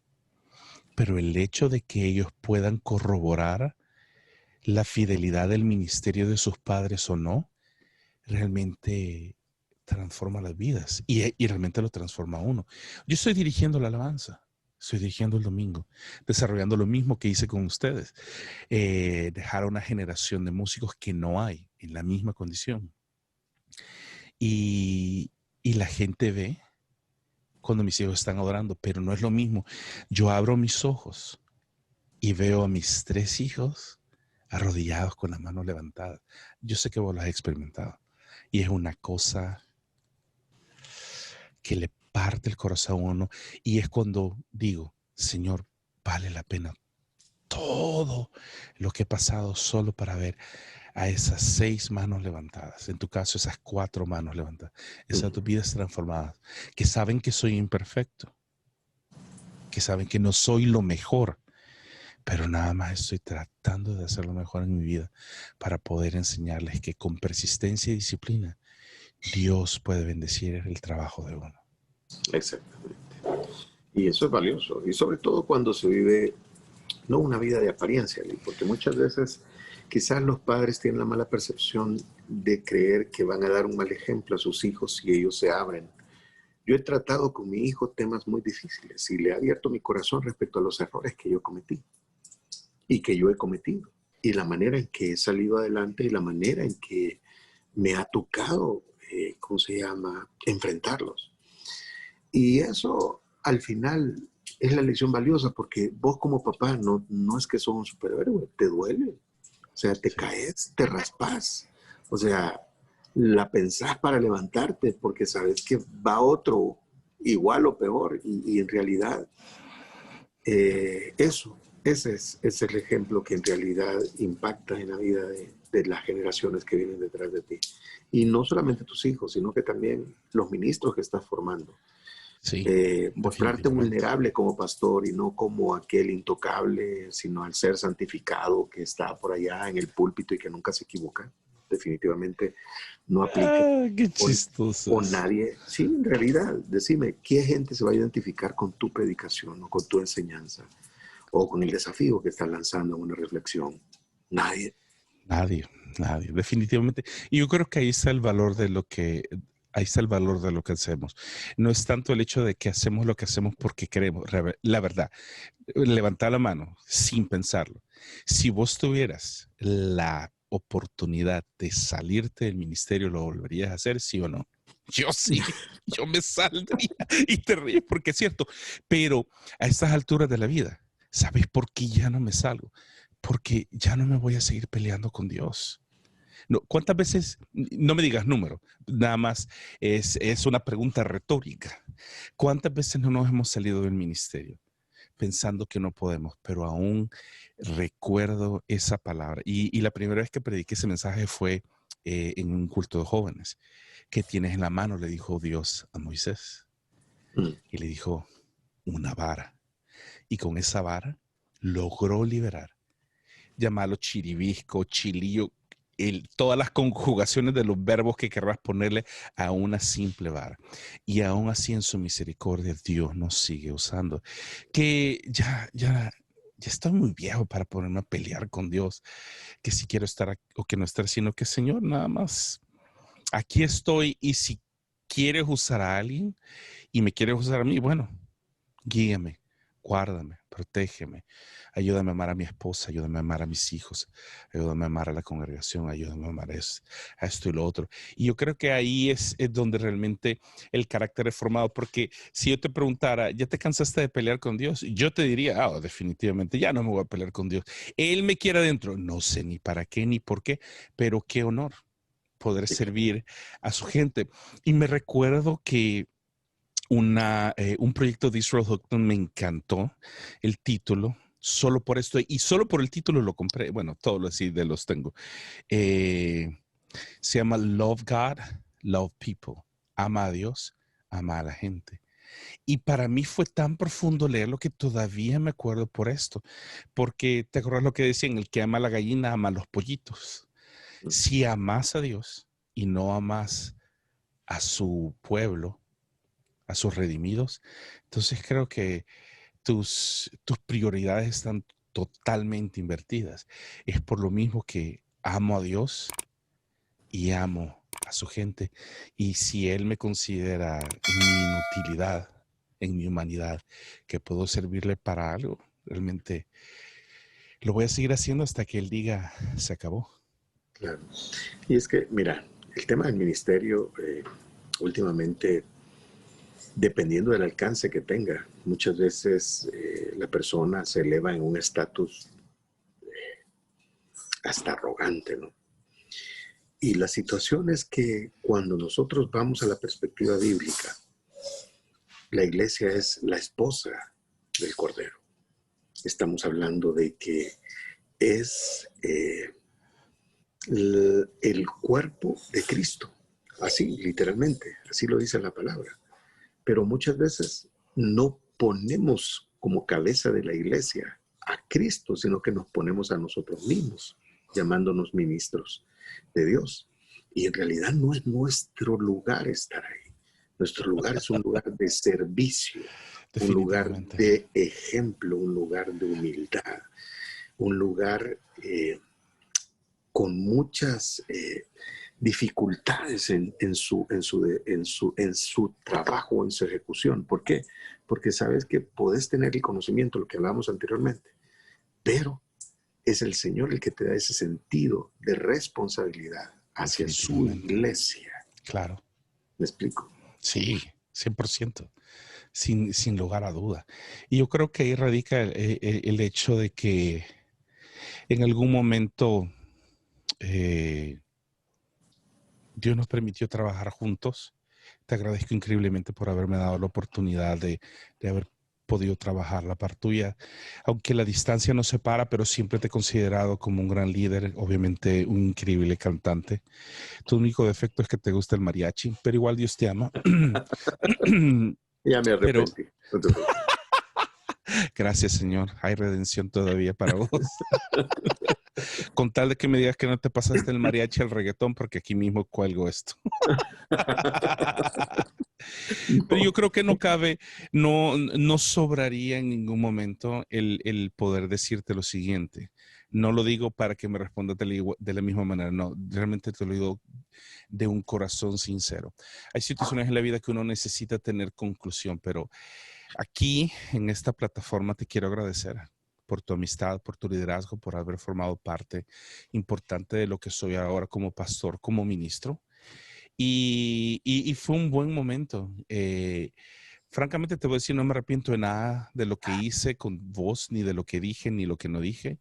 [SPEAKER 3] pero el hecho de que ellos puedan corroborar la fidelidad del ministerio de sus padres o no, realmente transforma las vidas y realmente lo transforma a uno. Yo estoy dirigiendo la alabanza, estoy dirigiendo el domingo, desarrollando lo mismo que hice con ustedes, dejar a una generación de músicos que no hay en la misma condición. Y, y la gente ve cuando mis hijos están adorando, pero no es lo mismo. Yo abro mis ojos y veo a mis 3 hijos arrodillados con las manos levantadas. Yo sé que vos lo has experimentado. Y es una cosa que le parte el corazón a uno. Y es cuando digo, Señor, vale la pena todo lo que he pasado solo para ver a esas 6 manos levantadas. En tu caso, esas 4 manos levantadas. Esas 2 vidas transformadas. Que saben que soy imperfecto. Que saben que no soy lo mejor. Pero nada más estoy tratando de hacer lo mejor en mi vida para poder enseñarles que con persistencia y disciplina Dios puede bendecir el trabajo de uno.
[SPEAKER 2] Exactamente. Y eso es valioso. Y sobre todo cuando se vive no una vida de apariencia, porque muchas veces quizás los padres tienen la mala percepción de creer que van a dar un mal ejemplo a sus hijos si ellos se abren. Yo he tratado con mi hijo temas muy difíciles y le he abierto mi corazón respecto a los errores que yo cometí y que yo he cometido y la manera en que he salido adelante y la manera en que me ha tocado, ¿cómo se llama?, enfrentarlos. Y eso al final es la lección valiosa porque vos como papá no es que sos un superhéroe, te duele, o sea, te caes, te raspas, o sea, la pensás para levantarte porque sabes que va otro igual o peor y en realidad ese es el ejemplo que en realidad impacta en la vida de las generaciones que vienen detrás de ti. Y no solamente tus hijos, sino que también los ministros que estás formando.
[SPEAKER 3] Sí,
[SPEAKER 2] Mostrarte
[SPEAKER 3] definitivamente.
[SPEAKER 2] vulnerable como pastor y no como aquel intocable, sino al ser santificado que está por allá en el púlpito y que nunca se equivoca. Definitivamente no aplica.
[SPEAKER 3] Qué
[SPEAKER 2] O, o
[SPEAKER 3] chistosos.
[SPEAKER 2] nadie, sí, en realidad, decime, ¿qué gente se va a identificar con tu predicación o con tu enseñanza o con el desafío que estás lanzando en una reflexión? Nadie.
[SPEAKER 3] Nadie, definitivamente. Y yo creo que ahí está el valor de ahí está el valor de lo que hacemos. No es tanto el hecho de que hacemos lo que hacemos porque queremos. La verdad, levantar la mano sin pensarlo. Si vos tuvieras la oportunidad de salirte del ministerio, ¿lo volverías a hacer, sí o no? Yo sí, yo me saldría y te ríes porque es cierto. Pero a estas alturas de la vida, ¿sabes por qué ya no me salgo? Porque ya no me voy a seguir peleando con Dios. No, ¿cuántas veces, no me digas número, nada más es una pregunta retórica? ¿Cuántas veces no nos hemos salido del ministerio pensando que no podemos, pero aún recuerdo esa palabra? Y la primera vez que prediqué ese mensaje fue en un culto de jóvenes. ¿Qué tienes en la mano?, le dijo Dios a Moisés. Y le dijo, una vara. Y con esa vara logró liberar. Llámalo chiribisco, chilillo, todas las conjugaciones de los verbos que querrás ponerle a una simple vara. Y aún así en su misericordia Dios nos sigue usando. Que ya estoy muy viejo para ponerme a pelear con Dios, que si quiero estar aquí, o que no estar, sino que Señor, nada más, aquí estoy y si quieres usar a alguien y me quieres usar a mí, bueno, guíame, guárdame, protégeme, ayúdame a amar a mi esposa, ayúdame a amar a mis hijos, ayúdame a amar a la congregación, ayúdame a amar a esto y lo otro. Y yo creo que ahí es donde realmente el carácter es formado, porque si yo te preguntara, ¿ya te cansaste de pelear con Dios? Yo te diría, definitivamente, ya no me voy a pelear con Dios. Él me quiere adentro, no sé ni para qué ni por qué, pero qué honor poder servir a su gente. Y me recuerdo que un proyecto de Israel Houghton me encantó el título, solo por esto, y solo por el título lo compré. Bueno, todos los sí de los tengo. Eh, Se llama Love God, Love People. Ama a Dios, ama a la gente. Y para mí fue tan profundo leerlo que todavía me acuerdo por esto. Porque te acuerdas lo que decían, el que ama a la gallina ama a los pollitos. Si amas a Dios y no amas a su pueblo, a sus redimidos, entonces creo que tus prioridades están totalmente invertidas. Es por lo mismo que amo a Dios y amo a su gente. Y si Él me considera en mi inutilidad, en mi humanidad, que puedo servirle para algo, realmente lo voy a seguir haciendo hasta que Él diga, se acabó.
[SPEAKER 2] Claro. Y es que, mira, el tema del ministerio últimamente, dependiendo del alcance que tenga, muchas veces la persona se eleva en un estatus hasta arrogante, ¿no? Y la situación es que cuando nosotros vamos a la perspectiva bíblica, la iglesia es la esposa del Cordero. Estamos hablando de que es el cuerpo de Cristo, así literalmente, así lo dice la palabra. Pero muchas veces no ponemos como cabeza de la iglesia a Cristo, sino que nos ponemos a nosotros mismos, llamándonos ministros de Dios. Y en realidad no es nuestro lugar estar ahí. Nuestro lugar es un lugar de servicio, un lugar de ejemplo, un lugar de humildad, un lugar con muchas dificultades en su trabajo, en su ejecución. ¿Por qué? Porque sabes que podés tener el conocimiento, lo que hablábamos anteriormente, pero es el Señor el que te da ese sentido de responsabilidad hacia su iglesia.
[SPEAKER 3] Claro.
[SPEAKER 2] ¿Me explico?
[SPEAKER 3] Sí, 100%, sin lugar a duda. Y yo creo que ahí radica el hecho de que en algún momento Dios nos permitió trabajar juntos. Te agradezco increíblemente por haberme dado la oportunidad de haber podido trabajar la par tuya. Aunque la distancia nos separa, pero siempre te he considerado como un gran líder, obviamente un increíble cantante. Tu único defecto es que te gusta el mariachi, pero igual Dios te ama.
[SPEAKER 2] Ya me arrepentí.
[SPEAKER 3] Gracias, Señor. Hay redención todavía para vos. Con tal de que me digas que no te pasaste el mariachi al reggaetón, porque aquí mismo cuelgo esto. Pero yo creo que no cabe, no sobraría en ningún momento el poder decirte lo siguiente. No lo digo para que me respondas de la misma manera, no, realmente te lo digo de un corazón sincero. Hay situaciones en la vida que uno necesita tener conclusión, pero aquí en esta plataforma te quiero agradecer por tu amistad, por tu liderazgo, por haber formado parte importante de lo que soy ahora como pastor, como ministro. Y fue un buen momento. Francamente te voy a decir, no me arrepiento de nada de lo que hice con vos, ni de lo que dije, ni lo que no dije,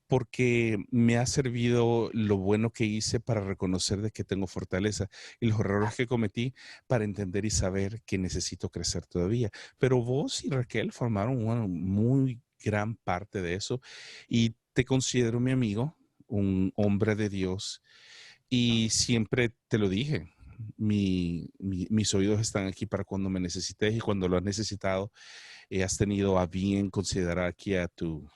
[SPEAKER 3] porque me ha servido lo bueno que hice para reconocer de que tengo fortaleza y los errores que cometí para entender y saber que necesito crecer todavía. Pero vos y Raquel formaron una muy gran parte de eso y te considero mi amigo, un hombre de Dios. Y siempre te lo dije, mis oídos están aquí para cuando me necesites y cuando lo has necesitado, has tenido a bien considerar aquí a tu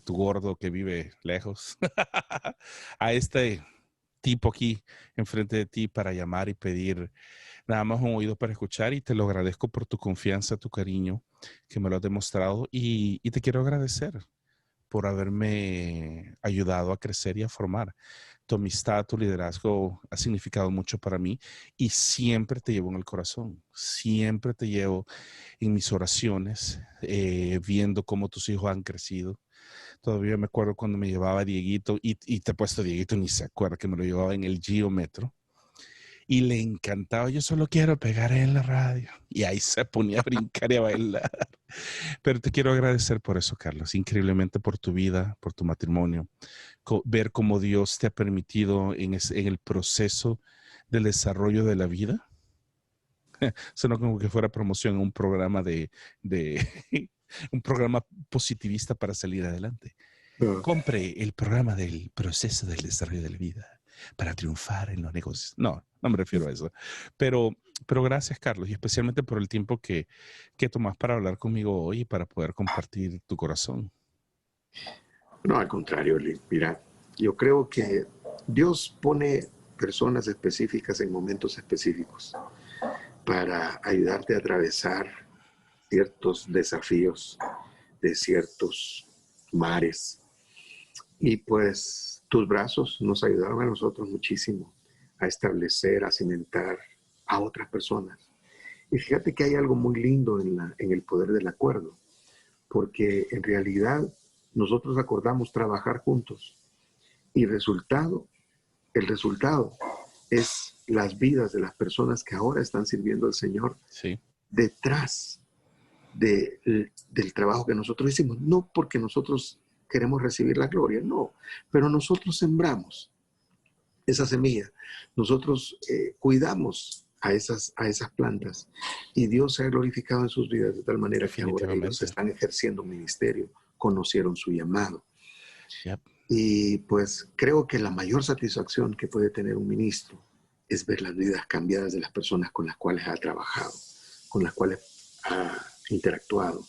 [SPEAKER 3] gordo que vive lejos, a este tipo aquí enfrente de ti para llamar y pedir nada más un oído para escuchar, y te lo agradezco por tu confianza, tu cariño que me lo has demostrado, y te quiero agradecer por haberme ayudado a crecer y a formar. Tu amistad, tu liderazgo ha significado mucho para mí y siempre te llevo en el corazón, siempre te llevo en mis oraciones, viendo cómo tus hijos han crecido. Todavía me acuerdo cuando me llevaba Dieguito, y te he puesto Dieguito, ni se acuerda que me lo llevaba en el Gio Metro. Y le encantaba, yo solo quiero pegar en la radio. Y ahí se ponía a brincar y a bailar. Pero te quiero agradecer por eso, Carlos, increíblemente por tu vida, por tu matrimonio. Ver cómo Dios te ha permitido en el proceso del desarrollo de la vida. Suena como que fuera promoción en un programa de un programa positivista para salir adelante. Compre el programa del proceso del desarrollo de la vida para triunfar en los negocios. No me refiero a eso. Pero gracias, Carlos, y especialmente por el tiempo que tomás para hablar conmigo hoy y para poder compartir tu corazón.
[SPEAKER 2] No, al contrario, Lee. Mira, yo creo que Dios pone personas específicas en momentos específicos para ayudarte a atravesar ciertos desafíos desiertos, mares. Y pues tus brazos nos ayudaron a nosotros muchísimo a establecer, a cimentar a otras personas. Y fíjate que hay algo muy lindo en el poder del acuerdo, porque en realidad nosotros acordamos trabajar juntos y el resultado es las vidas de las personas que ahora están sirviendo al Señor detrás del trabajo que nosotros hicimos. No porque nosotros queremos recibir la gloria, no, pero nosotros sembramos esa semilla, nosotros cuidamos a esas plantas y Dios se ha glorificado en sus vidas de tal manera que ahora ellos están ejerciendo un ministerio, conocieron su llamado. Y pues creo que la mayor satisfacción que puede tener un ministro es ver las vidas cambiadas de las personas con las cuales ha trabajado, con las cuales ha interactuado,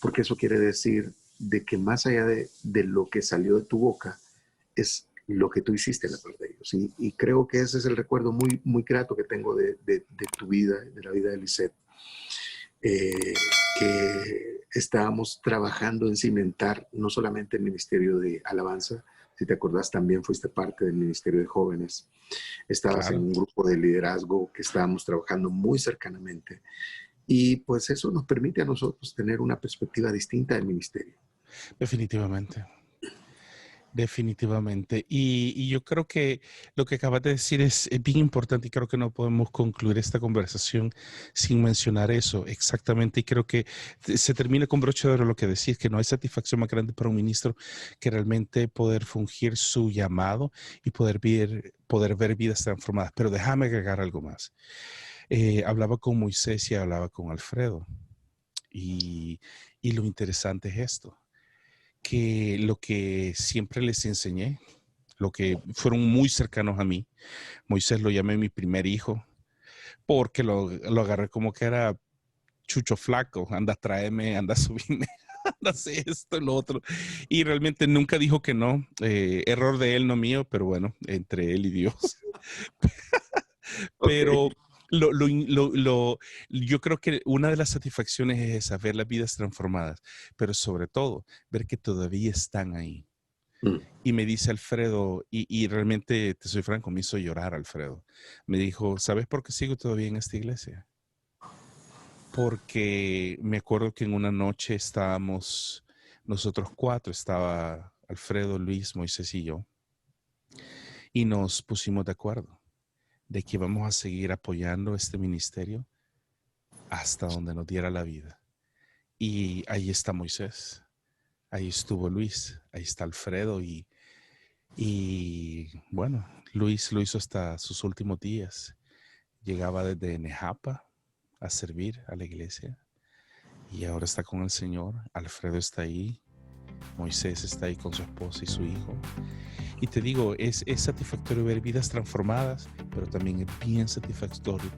[SPEAKER 2] porque eso quiere decir de que más allá de lo que salió de tu boca es lo que tú hiciste en la parte de ellos. Y creo que ese es el recuerdo muy, muy grato que tengo de tu vida, de la vida de Lisette, que estábamos trabajando en cimentar no solamente el ministerio de alabanza. Si te acordás, también fuiste parte del ministerio de jóvenes. Estabas en un grupo de liderazgo que estábamos trabajando muy cercanamente. Y pues eso nos permite a nosotros tener una perspectiva distinta del ministerio.
[SPEAKER 3] Definitivamente. Definitivamente. Y yo creo que lo que acabas de decir es bien importante y creo que no podemos concluir esta conversación sin mencionar eso exactamente. Y creo que se termina con broche de oro lo que decís, que no hay satisfacción más grande para un ministro que realmente poder fungir su llamado y poder ver vidas transformadas. Pero déjame agregar algo más. Hablaba con Moisés y hablaba con Alfredo. Y lo interesante es esto, que lo que siempre les enseñé, lo que fueron muy cercanos a mí, Moisés lo llamé mi primer hijo, porque lo agarré como que era chucho flaco, anda, tráeme, anda, subirme, anda, hacer esto y lo otro. Y realmente nunca dijo que no, error de él, no mío, pero bueno, entre él y Dios. Pero yo creo que una de las satisfacciones es esa, ver las vidas transformadas, pero sobre todo ver que todavía están ahí. Y me dice Alfredo, y realmente, te soy franco, me hizo llorar Alfredo. Me dijo, ¿sabes por qué sigo todavía en esta iglesia? Porque me acuerdo que en una noche estábamos nosotros cuatro, estaba Alfredo, Luis, Moisés y yo, y nos pusimos de acuerdo de que vamos a seguir apoyando este ministerio hasta donde nos diera la vida. Y ahí está Moisés, ahí estuvo Luis, ahí está Alfredo y bueno, Luis lo hizo hasta sus últimos días. Llegaba desde Nejapa a servir a la iglesia y ahora está con el Señor. Alfredo está ahí, Moisés está ahí con su esposa y su hijo. Y te digo, es satisfactorio ver vidas transformadas, pero también es bien satisfactorio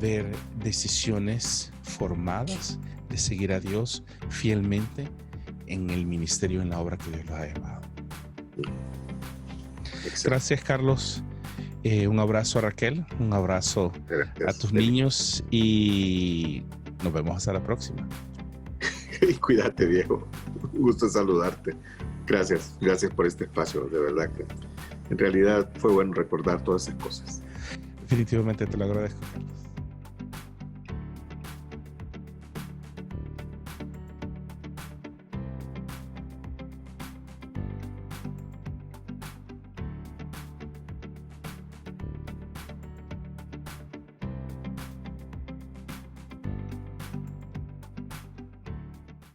[SPEAKER 3] ver decisiones formadas de seguir a Dios fielmente en el ministerio, en la obra que Dios los ha llamado. Gracias, Carlos. Un abrazo a Raquel, un abrazo a tus niños y nos vemos hasta la próxima.
[SPEAKER 2] Y cuídate, Diego. Un gusto saludarte. Gracias por este espacio, de verdad que en realidad fue bueno recordar todas esas cosas.
[SPEAKER 3] Definitivamente te lo agradezco, Carlos.